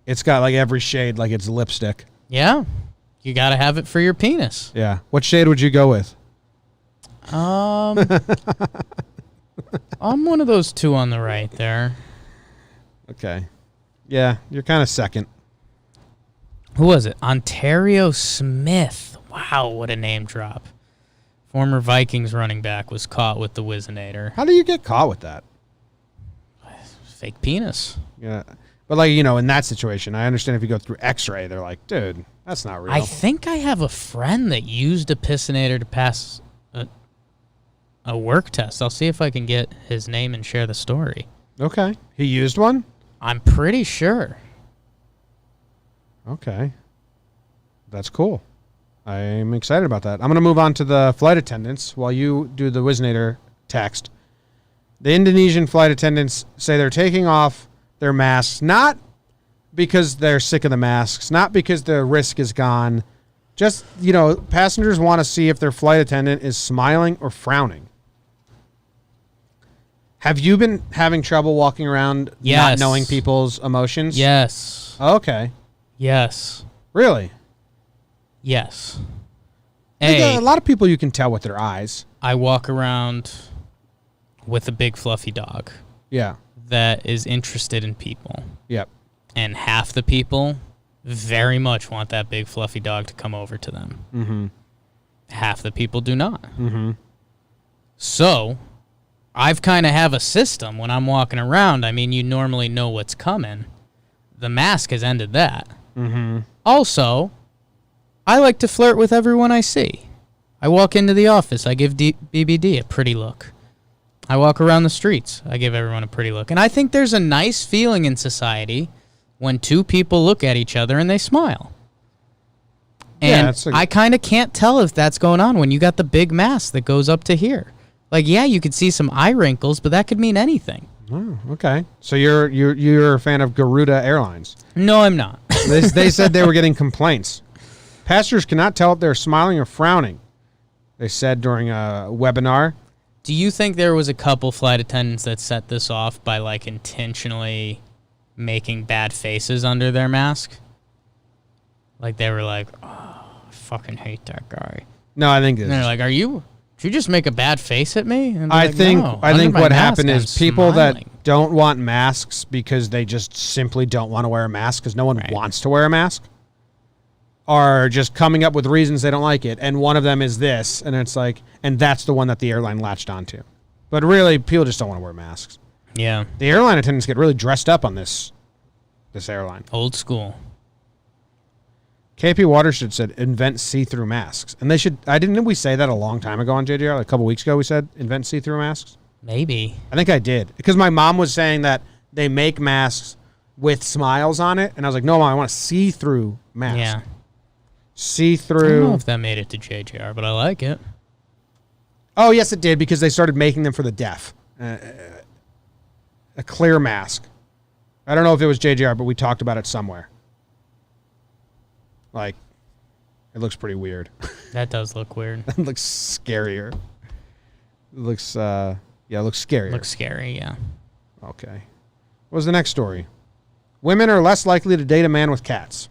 It's got like every shade, like it's lipstick. Yeah, you got to have it for your penis. Yeah. What shade would you go with? I'm one of those 2 on the right there. Okay. Yeah, you're kind of second. Who was it? Ontario Smith. Wow, what a name drop. Former Vikings running back was caught with the Whizzinator. How do you get caught with that? Fake penis. Yeah. But, like, you know, in that situation, I understand if you go through X-ray, they're like, dude, that's not real. I think I have a friend that used a pissinator to pass a work test. I'll see if I can get his name and share the story. Okay. He used one? I'm pretty sure. Okay. That's cool. I'm excited about that. I'm going to move on to the flight attendants while you do the Whizzinator text. The Indonesian flight attendants say they're taking off their masks, not because they're sick of the masks, not because the risk is gone. Just, you know, passengers want to see if their flight attendant is smiling or frowning. Have you been having trouble walking around not knowing people's emotions? Yes. Okay. Yes. Really? Yes. A lot of people you can tell with their eyes. I walk around with a big fluffy dog. Yeah. That is interested in people. Yep. And half the people very much want that big fluffy dog to come over to them. Mm-hmm. Half the people do not. Mm-hmm. So, I've kind of have a system when I'm walking around. I mean, you normally know what's coming. The mask has ended that. Mm-hmm. Also, I like to flirt with everyone I see. I walk into the office. I give BBD a pretty look. I walk around the streets. I give everyone a pretty look. And I think there's a nice feeling in society when two people look at each other and they smile. And I kind of can't tell if that's going on when you got the big mask that goes up to here. Like, yeah, you could see some eye wrinkles, but that could mean anything. Oh, okay. So you're a fan of Garuda Airlines? No, I'm not. They said they were getting complaints. Passengers cannot tell if they're smiling or frowning, they said during a webinar. Do you think there was a couple flight attendants that set this off by, like, intentionally making bad faces under their mask? Like, they were like, oh, I fucking hate that guy. No, I think and they're like, did you just make a bad face at me? And I like, think no, I think what happened I'm is people smiling. that don't want masks because they just simply don't want to wear a mask because no one wants to wear a mask are just coming up with reasons they don't like it. And one of them is this. And it's like, and that's the one that the airline latched onto. But really, people just don't want to wear masks. Yeah. The airline attendants get really dressed up on this airline. Old school. KP Watershed said, invent see-through masks. And they should, didn't we say that a long time ago on JDR? Like a couple weeks ago we said, invent see-through masks? Maybe. I think I did. Because my mom was saying that they make masks with smiles on it. And I was like, no, Mom, I want a see-through mask. Yeah. See-through. I don't know if that made it to JJR, but I like it. Oh, yes, it did, because they started making them for the deaf. A clear mask. I don't know if it was JJR, but we talked about it somewhere. Like, it looks pretty weird. That does look weird. It looks scarier. It looks, it looks scarier. Looks scary, yeah. Okay. What was the next story? Women are less likely to date a man with cats.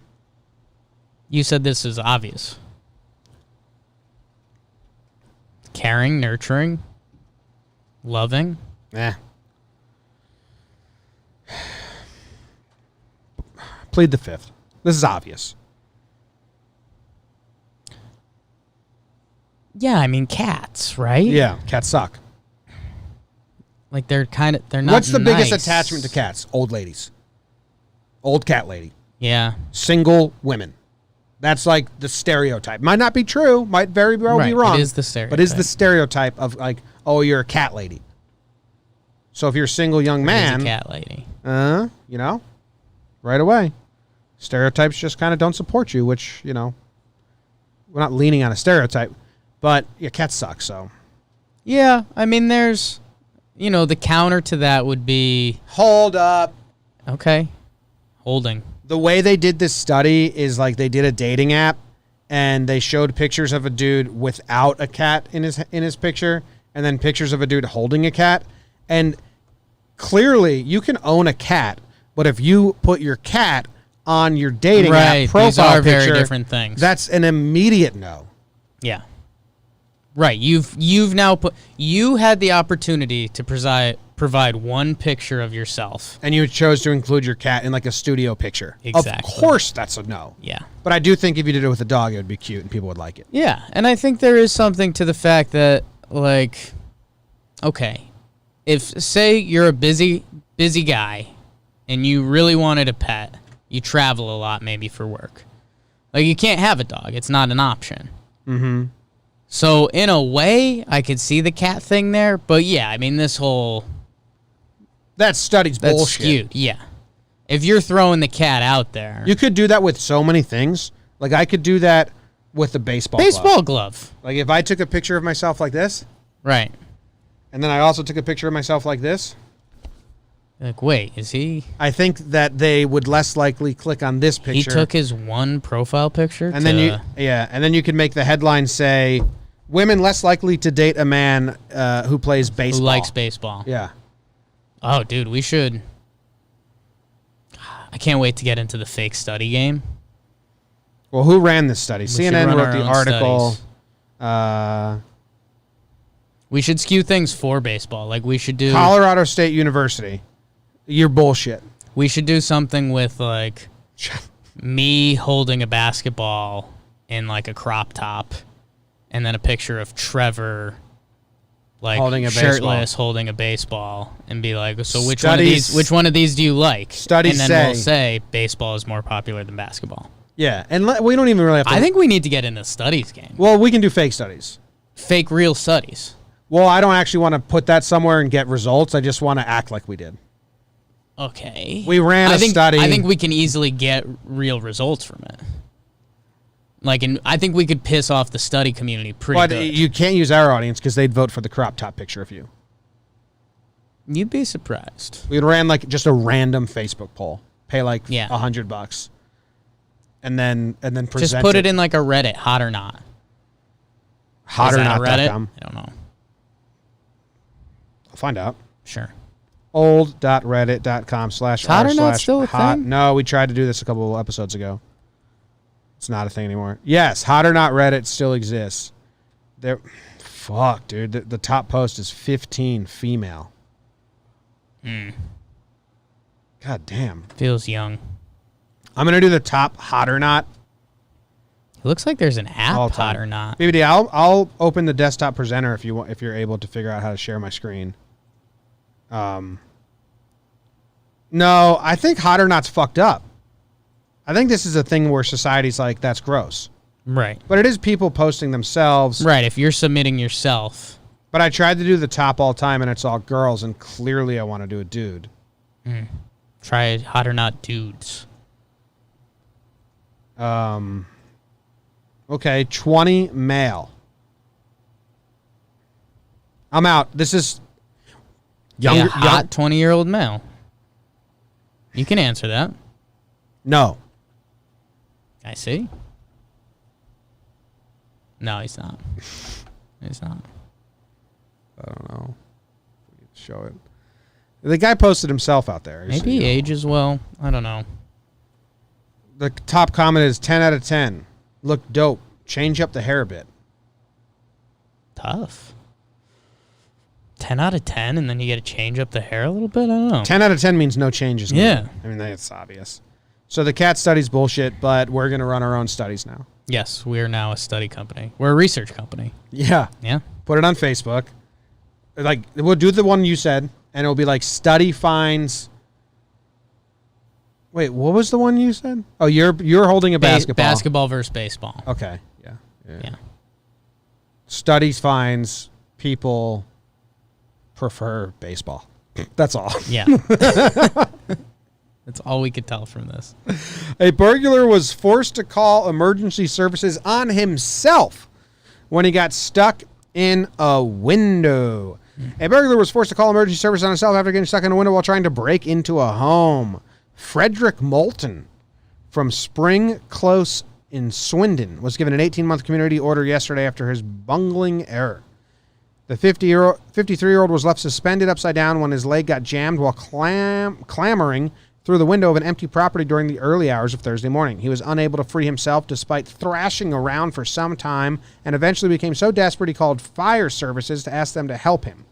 You said this is obvious. Caring, nurturing, loving. Plead the fifth. This is obvious. Yeah, I mean cats, right? Yeah, cats suck. Like they're not. What's the biggest nice. attachment to cats? Old ladies. Old cat lady. Yeah. Single women. That's like the stereotype. Might not be true. Might very well be wrong. It is the stereotype. But it's the stereotype of like, oh, you're a cat lady. So if you're a single young man, a cat lady. You know, right away. Stereotypes just kind of don't support you, which, you know, we're not leaning on a stereotype, but yeah, cats suck, so. Yeah, I mean, there's, you know, the counter to that would be. Hold up. Okay. Holding. The way they did this study is like they did a dating app and they showed pictures of a dude without a cat in his picture and then pictures of a dude holding a cat. And clearly you can own a cat, but if you put your cat on your dating app profile these are picture, very different things. That's an immediate no. Yeah. Right. You had the opportunity to provide one picture of yourself. And you chose to include your cat in like a studio picture. Exactly. Of course that's a no. Yeah. But I do think if you did it with a dog, it would be cute and people would like it. Yeah, and I think there is something to the fact that, like, okay, if, say, you're a busy guy and you really wanted a pet, you travel a lot maybe for work. Like, you can't have a dog. It's not an option. Mm-hmm. So, in a way, I could see the cat thing there, but yeah, I mean, this whole... That's studies That's bullshit. skewed, yeah. If you're throwing the cat out there... You could do that with so many things. Like, I could do that with a baseball glove. Like, if I took a picture of myself like this, Right. and then I also took a picture of myself like this, Like, wait, is he... I think that they would less likely click on this picture. He took his one profile picture and then you could make the headline say, women less likely to date a man who plays baseball. Who likes baseball. Yeah. Oh, dude, we should... I can't wait to get into the fake study game. Well, who ran this study? should CNN run wrote our the own article. We should skew things for baseball. Like, we should do... Colorado State University. You're bullshit. We should do something with, like, me holding a basketball in, like, a crop top, and then a picture of Trevor, like, holding a shirtless, baseball. holding a baseball, and be like, so which Studies- one of these do you like? Studies and then we'll say- say baseball is more popular than basketball. Yeah, and we don't even really have to... I think we need to get in the studies game. Well, we can do fake studies. Fake real studies. Well, I don't actually want to put that somewhere and get results. I just want to act like we did. Okay. We ran a study. I think we can easily get real results from it. Like, I think we could piss off the study community pretty But good. you can't use our audience because they'd vote for the crop top picture of you. You'd be surprised. We ran like just a random Facebook poll. Pay like Yeah. $100, and then present Just put it in like a Reddit, hot or not. Is that a Reddit? hotornot.com. I don't know. I'll find out. Sure. old.reddit.com/r/. Hot or not still a thing? No, we tried to do this a couple of episodes ago. It's not a thing anymore. Yes, hot or not Reddit still exists. There, fuck, dude. The top post is 15 female. God damn. Feels young. I'm gonna do the top hot or not. It looks like there's an app, all hot time. or not. BBD, I'll open the desktop presenter if you want, if you're able to figure out how to share my screen. No, I think hot or not's fucked up. I think this is a thing where society's like, that's gross. Right. But it is people posting themselves. Right, if you're submitting yourself. But I tried to do the top all time and it's all girls, and clearly I want to do a dude. Try hot or not dudes. Okay, 20 male. I'm out. This is Yeah, hot 20-year-old male. You can answer that. No. I see. No, he's not. He's not. I don't know. Show it. The guy posted himself out there. Maybe age as well. I don't know. The top comment is 10 out of 10. Look dope. Change up the hair a bit. Tough. 10 out of 10, and then you got to change up the hair a little bit? I don't know. 10 out of 10 means no changes. Yeah. I mean, that's obvious. So the cat study's bullshit, but we're going to run our own studies now. Yes, we are now a study company. We're a research company. Yeah. Yeah. Put it on Facebook. Like, we'll do the one you said, and it'll be like study finds. Wait, what was the one you said? Oh, you're holding a basketball. Basketball versus baseball. Okay. Yeah. Yeah. Studies finds people prefer baseball. That's all. Yeah. That's all we could tell from this. A burglar was forced to call emergency services on himself when he got stuck in a window. A burglar was forced to call emergency services on himself after getting stuck in a window while trying to break into a home. Frederick Moulton from Spring Close in Swindon was given an 18-month community order yesterday after his bungling error. The 53-year-old was left suspended upside down when his leg got jammed while clambering through the window of an empty property during the early hours of Thursday morning. He was unable to free himself despite thrashing around for some time and eventually became so desperate he called fire services to ask them to help him.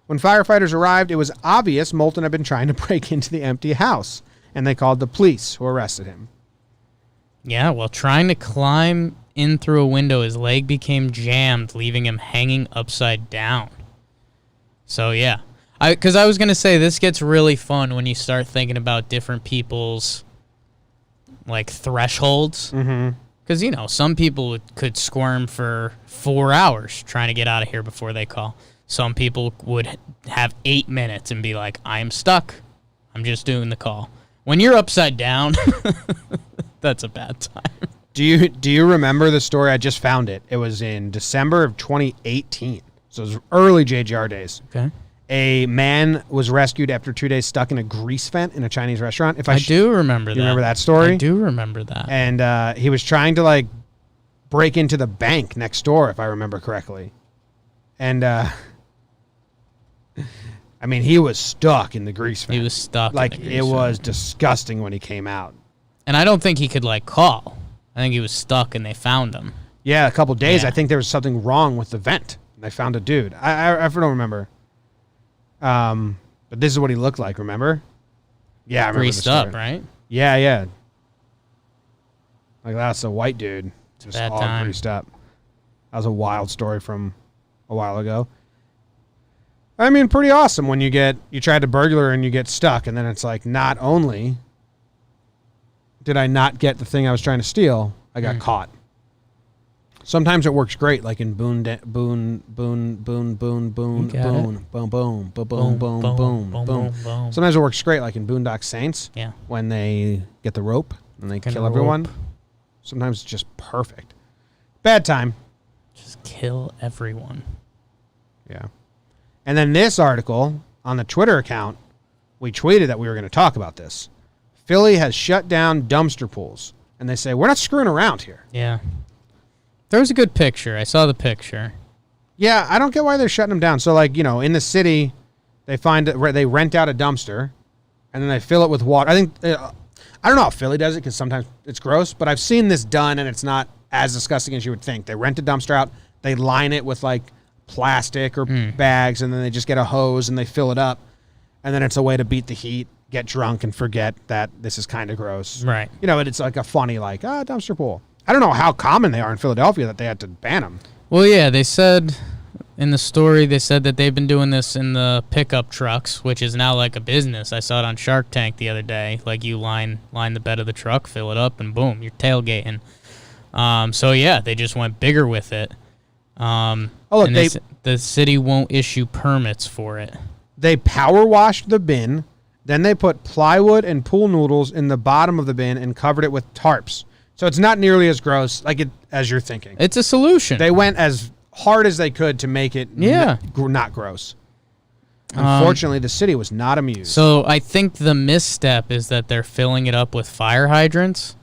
When firefighters arrived, it was obvious Moulton had been trying to break into the empty house, and they called the police, who arrested him. Yeah, while trying to climb in through a window, his leg became jammed, leaving him hanging upside down. So, yeah. Because I was going to say, this gets really fun when you start thinking about different people's, like, thresholds. Mm-hmm. Because, you know, some people could squirm for 4 hours trying to get out of here before they call. Some people would have 8 minutes and be like, I'm stuck. I'm just doing the call. When you're upside down, that's a bad time. Do you remember the story? I just found it. It was in December of 2018. So it was early JGR days. Okay. A man was rescued after 2 days stuck in a grease vent in a Chinese restaurant. I do remember that. You remember that story? I do remember that. And he was trying to, like, break into the bank next door, if I remember correctly. And, I mean, he was stuck in the grease vent. He was stuck. Like, in the grease it was vent. disgusting when he came out. And I don't think he could, like, call. I think he was stuck and they found him. Yeah, a couple days. Yeah. I think there was something wrong with the vent. They found a dude. I don't remember. But this is what he looked like, remember? Yeah, I remember Greased the story. up, right? Yeah. Like, that's a white dude. Just bad all time. greased up. That was a wild story from a while ago. I mean, pretty awesome when you try to burglar and you get stuck, and then it's like, not only did I not get the thing I was trying to steal, I got caught. Sometimes it works great, like in boom, boom, boom, boom, boom, boom, boom, boom, boom, boom, boom, boom, boom. Sometimes it works great, like in Boondock Saints. Yeah. When they get the rope and they kill a everyone. rope. Sometimes it's just perfect. Bad time. Just kill everyone. Yeah. And then this article on the Twitter account, we tweeted that we were going to talk about this. Philly has shut down dumpster pools, and they say we're not screwing around here. Yeah. There was a good picture. I saw the picture. Yeah, I don't get why they're shutting them down. So, like, you know, in the city, they they rent out a dumpster, and then they fill it with water. I think I don't know how Philly does it because sometimes it's gross, but I've seen this done, and it's not as disgusting as you would think. They rent a dumpster out, they line it with like plastic or bags, and then they just get a hose and they fill it up, and then it's a way to beat the heat, get drunk, and forget that this is kind of gross. Right. You know, it's like a funny, like, dumpster pool. I don't know how common they are in Philadelphia that they had to ban them. Well, yeah, they said in the story, they said that they've been doing this in the pickup trucks, which is now like a business. I saw it on Shark Tank the other day. Like, you line the bed of the truck, fill it up, and boom, you're tailgating. So, yeah, they just went bigger with it. Look, the city won't issue permits for it. They power washed the bin, then they put plywood and pool noodles in the bottom of the bin and covered it with tarps. So it's not nearly as gross as you're thinking. It's a solution. They went as hard as they could to make it not gross. Unfortunately, the city was not amused. So I think the misstep is that they're filling it up with fire hydrants.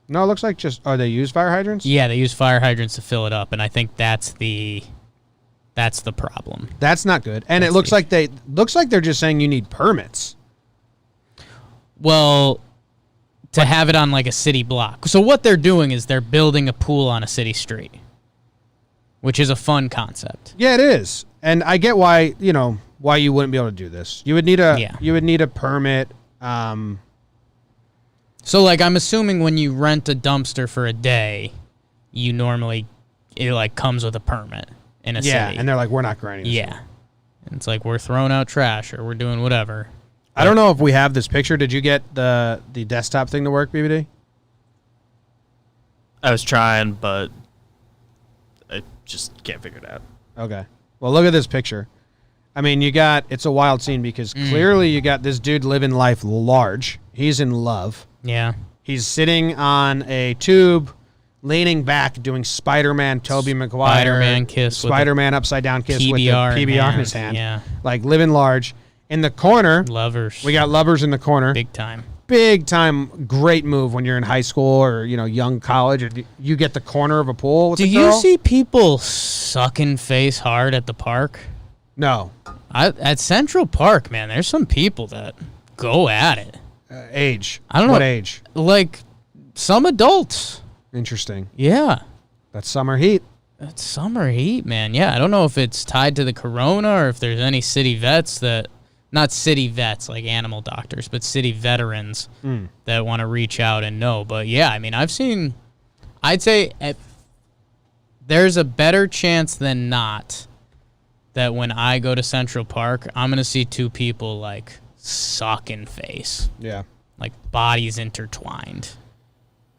No, it looks like they use fire hydrants? Yeah, they use fire hydrants to fill it up, and I think that's the problem. That's not good. And it looks like they're just saying you need permits. Well, to have it on like a city block. So what they're doing is they're building a pool on a city street, which is a fun concept. Yeah, it is. And I get why you wouldn't be able to do this. You would need a permit. So like I'm assuming when you rent a dumpster for a day, it like comes with a permit in a city. Yeah, and they're like, we're not grinding this. Yeah. And it's like we're throwing out trash or we're doing whatever. I don't know if we have this picture. Did you get the desktop thing to work, BBD? I was trying, but I just can't figure it out. Okay. Well, look at this picture. I mean, it's a wild scene because clearly you got this dude living life large. He's in love. Yeah. He's sitting on a tube, leaning back, doing Spider-Man, Tobey Maguire. Spider-Man kiss. Spider-Man upside down kiss with the PBR PBR in his hand. Yeah. Like living large. In the corner, Lovers. we got lovers in the corner. Big time. Big time, great move when you're in high school or young college. Or you get the corner of a pool with Do a girl. you see people sucking face hard at the park? No. At Central Park, man, there's some people that go at it. Age. I don't know. What age? Like some adults. Interesting. Yeah. That's summer heat. It's summer heat, man. Yeah, I don't know if it's tied to the corona or if there's any city vets that, not city vets like animal doctors, but city veterans that want to reach out and know. But yeah, I mean, I'd say there's a better chance than not that when I go to Central Park, I'm going to see two people like sucking face. Yeah. Like bodies intertwined.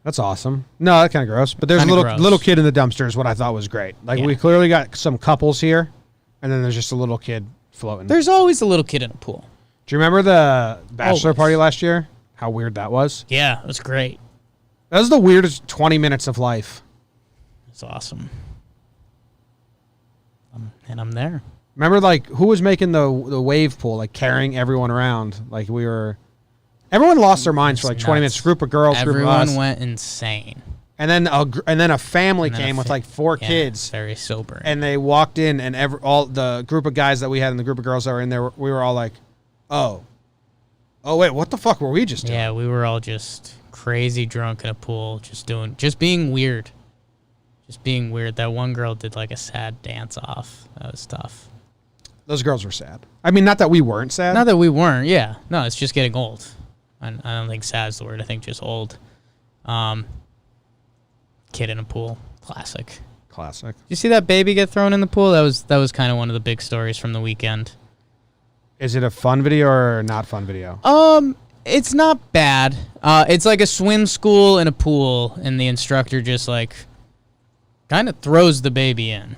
That's awesome. No, that's kind of gross. But there's a little kid in the dumpster is what I thought was great. Like we clearly got some couples here, and then there's just a little kid floating. There's always a little kid in a pool. Do you remember the bachelor party last year? How weird that was? Yeah, it was great. That was the weirdest 20 minutes of life. It's awesome. And I'm there. Remember, like, who was making the wave pool, like, carrying everyone around? Like, everyone lost their minds for, like, 20 minutes. Group of girls, group of us. Everyone went insane. And then a family came with, like, 4 kids. Very sober. And they walked in, and all the group of guys that we had and the group of girls that were in there, we were all like, oh, wait, what the fuck were we just doing? Yeah, we were all just crazy drunk in a pool, just being weird. Just being weird. That one girl did, like, a sad dance off. That was tough. Those girls were sad. I mean, not that we weren't sad. Not that we weren't, yeah. No, it's just getting old. I don't think sad's the word. I think just old. Kid in a pool. Classic. Classic. Did you see that baby get thrown in the pool? That was kind of one of the big stories from the weekend. Is it a fun video or not fun video? It's not bad. It's like a swim school in a pool, and the instructor just, like, kind of throws the baby in.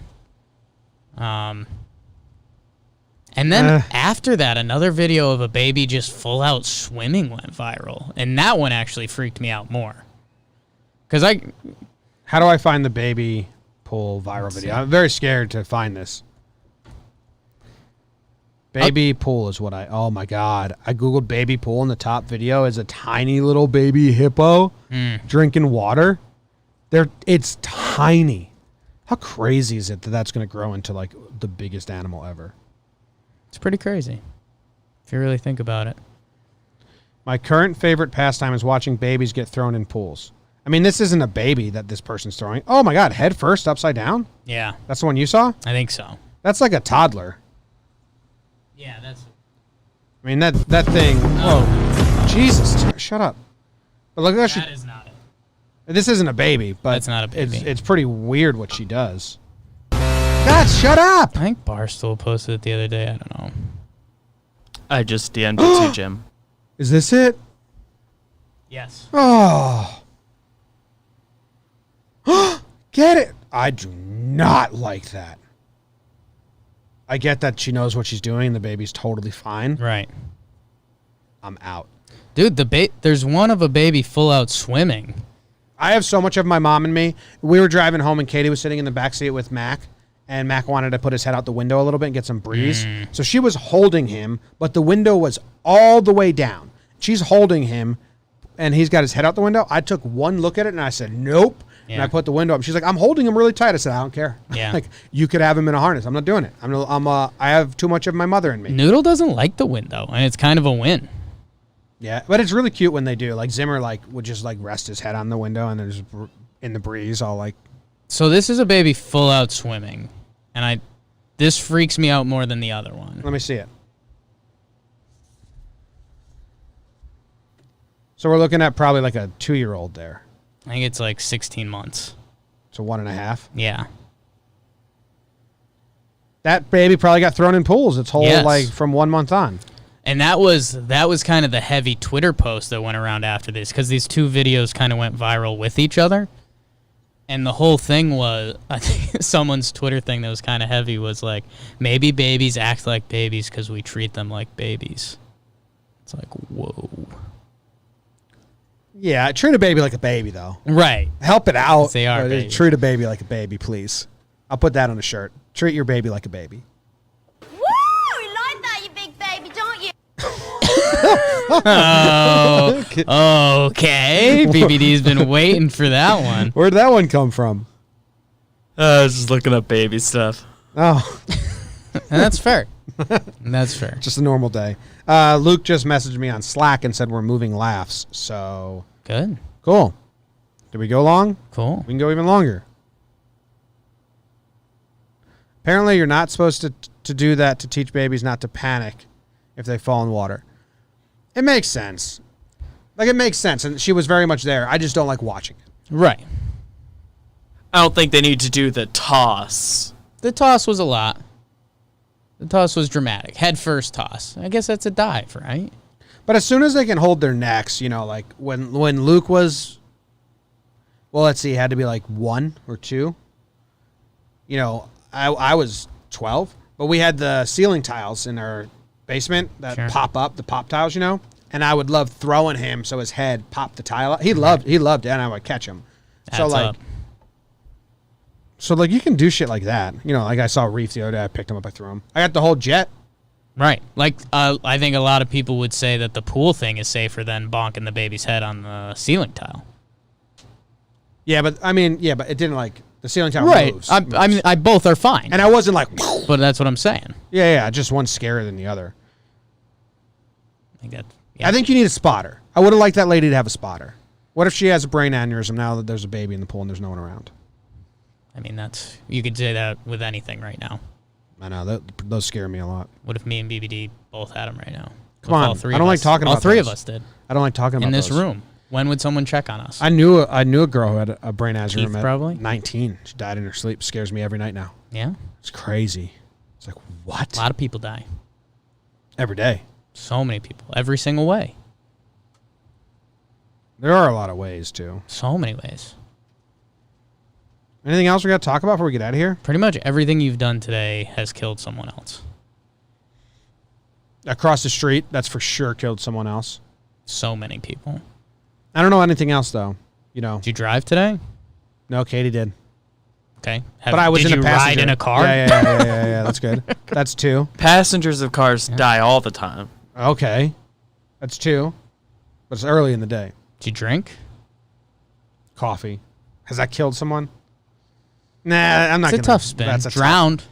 And then after that, another video of a baby just full out swimming went viral. And that one actually freaked me out more. How do I find the baby pool viral video? I'm very scared to find this. Baby pool is what oh my God. I Googled baby pool and the top video is a tiny little baby hippo drinking water. It's tiny. How crazy is it that that's going to grow into like the biggest animal ever? It's pretty crazy if you really think about it. My current favorite pastime is watching babies get thrown in pools. I mean, this isn't a baby that this person's throwing. Oh, my God. Head first, upside down? Yeah. That's the one you saw? I think so. That's like a toddler. Yeah, that's... I mean, that thing... Whoa. Jesus. Shut up. But look at that is not it. This isn't a baby, but... That's not a baby. It's pretty weird what she does. God, shut up! I think Barstool posted it the other day. I don't know. I just DM'd it to Jim. Is this it? Yes. Oh. Get it? I do not like that. I get that she knows what she's doing. The baby's totally fine. Right. I'm out. Dude, there's one of a baby full out swimming. I have so much of my mom in me. We were driving home and Katie was sitting in the back seat with Mac. And Mac wanted to put his head out the window a little bit and get some breeze. So she was holding him, but the window was all the way down. She's holding him, and he's got his head out the window. I took one look at it, and I said, nope. Yeah. And I put the window up. She's like, I'm holding him really tight. I said, I don't care. Yeah. Like, you could have him in a harness. I'm not doing it. I have too much of my mother in me. Noodle doesn't like the window, and it's kind of a win. Yeah, but it's really cute when they do. Like, Zimmer, like, would just, like, rest his head on the window, and there's in the breeze all, like... So this is a baby full out swimming, and this freaks me out more than the other one. Let me see it. So we're looking at probably like a 2-year-old there. I think it's like 16 months. So 1.5. Yeah. That baby probably got thrown in pools its whole like from 1 month on. And that was kind of the heavy Twitter post that went around after this because these two videos kind of went viral with each other. And the whole thing was, I think someone's Twitter thing that was kind of heavy was like, maybe babies act like babies because we treat them like babies. It's like, whoa. Yeah, treat a baby like a baby, though. Right. Help it out. They are babies. Treat a baby like a baby, please. I'll put that on a shirt. Treat your baby like a baby. Woo! You like that, you big baby, don't you? Oh, okay. BBD's been waiting for that one. Where'd that one come from? I was just looking up baby stuff. Oh. And that's fair. That's fair. Just a normal day. Luke just messaged me on Slack and said we're moving laughs. So good. Cool. Did we go long? Cool. We can go even longer. Apparently, you're not supposed to do that to teach babies not to panic if they fall in water. It makes sense. Like, it makes sense, and she was very much there. I just don't like watching it. Right. I don't think they need to do the toss. The toss was a lot. The toss was dramatic. Head first toss. I guess that's a dive, right? But as soon as they can hold their necks, like when Luke was, well, let's see, it had to be like 1 or 2. I was 12, but we had the ceiling tiles in our basement that pop up, the pop tiles, and I would love throwing him so his head popped the tile up. He loved it, and I would catch him. So you can do shit like that. Like I saw Reef the other day, I picked him up, I threw him. I got the whole jet. Right. Like, I think a lot of people would say that the pool thing is safer than bonking the baby's head on the ceiling tile. Yeah, but it didn't the ceiling tile moves. I mean, both are fine. And I wasn't like, but that's what I'm saying. Yeah, just one's scarier than the other. I think you need a spotter. I would have liked that lady to have a spotter. What if she has a brain aneurysm now that there's a baby in the pool and there's no one around? I mean, you could say that with anything right now. I know, those scare me a lot. What if me and BBD both had them right now? Come on, I don't like talking about all three those. of us did. I don't like talking about in this those. room. When would someone check on us? I knew a girl who had a brain aneurysm at probably? 19. She died in her sleep. Scares me every night now. Yeah? It's crazy. It's like, what? A lot of people die. Every day. So many people. Every single way. There are a lot of ways, too. So many ways. Anything else we got to talk about before we get out of here? Pretty much everything you've done today has killed someone else. Across the street, that's for sure killed someone else. So many people. I don't know anything else, though. Did you drive today? No, Katie did. Okay. But I was in a passenger. Did you ride in a car? Yeah. That's good. That's 2. Passengers of cars die all the time. Okay. That's 2. But it's early in the day. Did you drink? Coffee. Has that killed someone? Nah, I'm not. It's a tough spin. That's Drowned.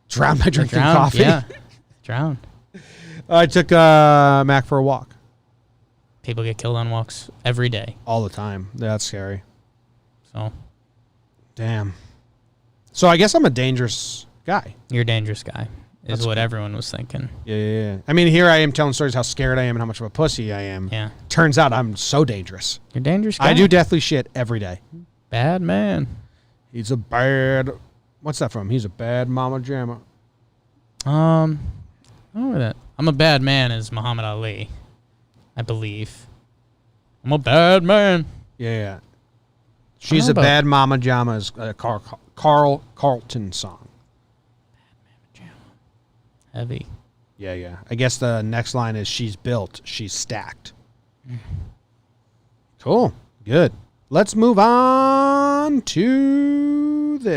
Drowned by drinking coffee. Yeah. Drowned. I took Mac for a walk. People get killed on walks every day. All the time. That's scary. So. Damn. So I guess I'm a dangerous guy. You're a dangerous guy. Is what everyone was thinking. Yeah. I mean, here I am telling stories how scared I am and how much of a pussy I am. Yeah. Turns out I'm so dangerous. You're a dangerous guy. I do deathly shit every day. Bad man. He's a bad... What's that from? He's a bad mama jamma. I don't know that. I'm a bad man is Muhammad Ali, I believe. I'm a bad man. Yeah. She's a bad mama jamma is a Carl Carlton song. Bad mama jamma. Heavy. Yeah. I guess the next line is she's built, she's stacked. Cool. Good. Let's move on to this.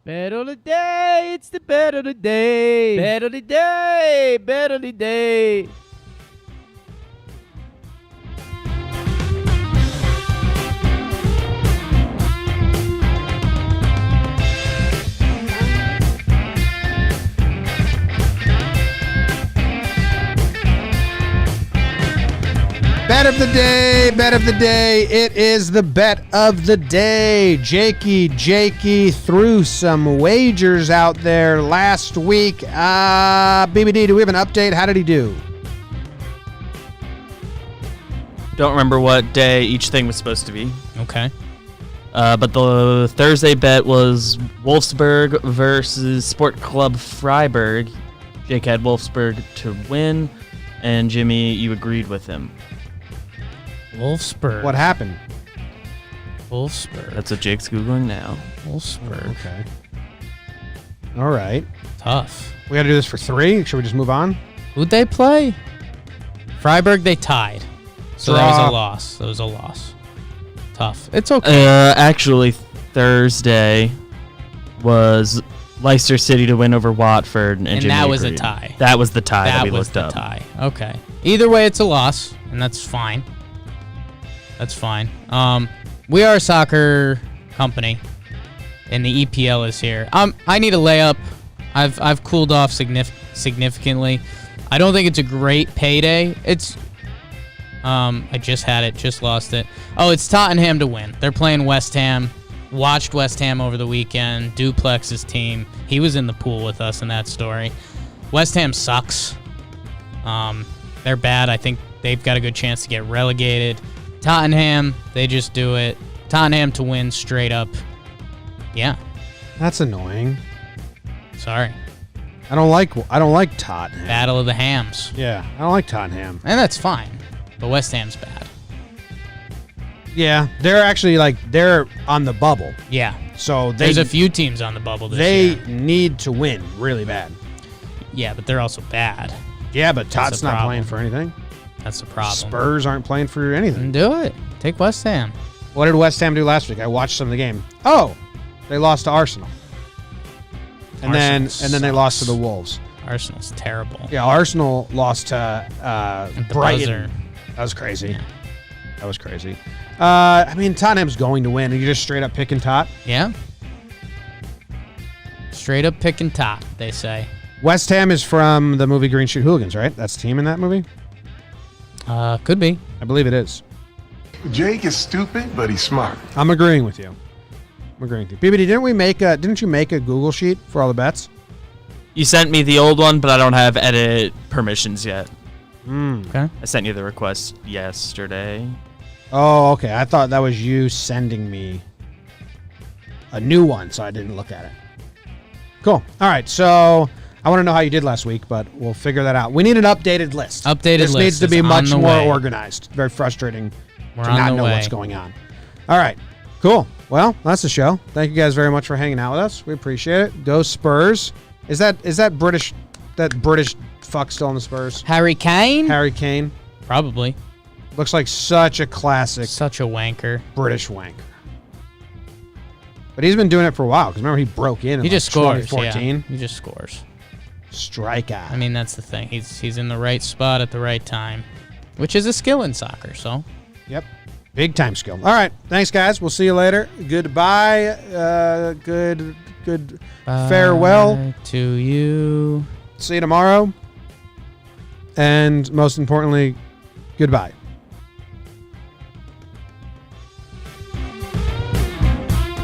Bet of the day, it's the bet of the day. Bet of the day, bet of the day. Bet of the day, bet of the day. It is the bet of the day. Jakey threw some wagers out there last week. BBD, do we have an update? How did he do? Don't remember what day each thing was supposed to be. Okay. But the Thursday bet was Wolfsburg versus Sport Club Freiburg. Jake had Wolfsburg to win, and Jimmy, you agreed with him. Wolfsburg. What happened? Wolfsburg. That's what Jake's Googling now. Wolfsburg. Okay. All right. Tough. We got to do this for 3. Should we just move on? Who'd they play? Freiburg, they tied. So Draw. that was a loss. Tough. It's okay. Actually, Thursday was Leicester City to win over Watford, and Jimmy that was agreed. a tie. That was the tie that we was looked the up. tie. Okay. Either way, it's a loss, and that's fine. That's fine. We are a soccer company, and the EPL is here. I need a layup. I've cooled off significantly. I don't think it's a great payday. It's I just had it, just lost it. Oh, it's Tottenham to win. They're playing West Ham. watched West Ham over the weekend. Duplex's team. He was in the pool with us in that story. West Ham sucks. They're bad. I think they've got a good chance to get relegated. Tottenham, they just do it. Tottenham to win straight up. Yeah. That's annoying. Sorry. I don't like Tottenham. Battle of the Hams. Yeah, I don't like Tottenham. And that's fine. But West Ham's bad. Yeah, they're actually they're on the bubble. Yeah. So there's a few teams on the bubble this year. They need to win really bad. Yeah, but they're also bad. Yeah, but That's Tot's the not problem. playing for anything. That's the problem. Spurs aren't playing for anything. Do it. Take West Ham. What did West Ham do last week? I watched some of the game. Oh, they lost to Arsenal. And then they lost to the Wolves. Arsenal's terrible. Yeah, Arsenal lost to Brighton. Buzzer. That was crazy. Yeah. That was crazy. I mean, Tottenham's going to win. Are you just straight up picking Tot? Yeah. Straight up pick and top, they say. West Ham is from the movie Green Street Hooligans, right? That's the team in that movie? Could be. I believe it is. Jake is stupid, but he's smart. I'm agreeing with you. BBD, didn't you make a Google sheet for all the bets? You sent me the old one, but I don't have edit permissions yet. Okay. I sent you the request yesterday. Oh, okay. I thought that was you sending me a new one, so I didn't look at it. Cool. All right, so I want to know how you did last week, but we'll figure that out. We need an updated list. This needs to be is much on the more way. organized. Very frustrating We're to on not the know way. what's going on. All right, cool. Well, that's the show. Thank you guys very much for hanging out with us. We appreciate it. Go Spurs. Is that British fuck still on the Spurs? Harry Kane? Harry Kane. Probably. Looks like such a classic Such a wanker. British wanker. But he's been doing it for a while, because remember he broke in He just scores. 2014. Yeah. He just scores. Strikeout. I mean, that's the thing. He's in the right spot at the right time, which is a skill in soccer. So. Yep. Big time skill. All right. Thanks, guys. We'll see you later. Goodbye. Good farewell to you. See you tomorrow. And most importantly, goodbye.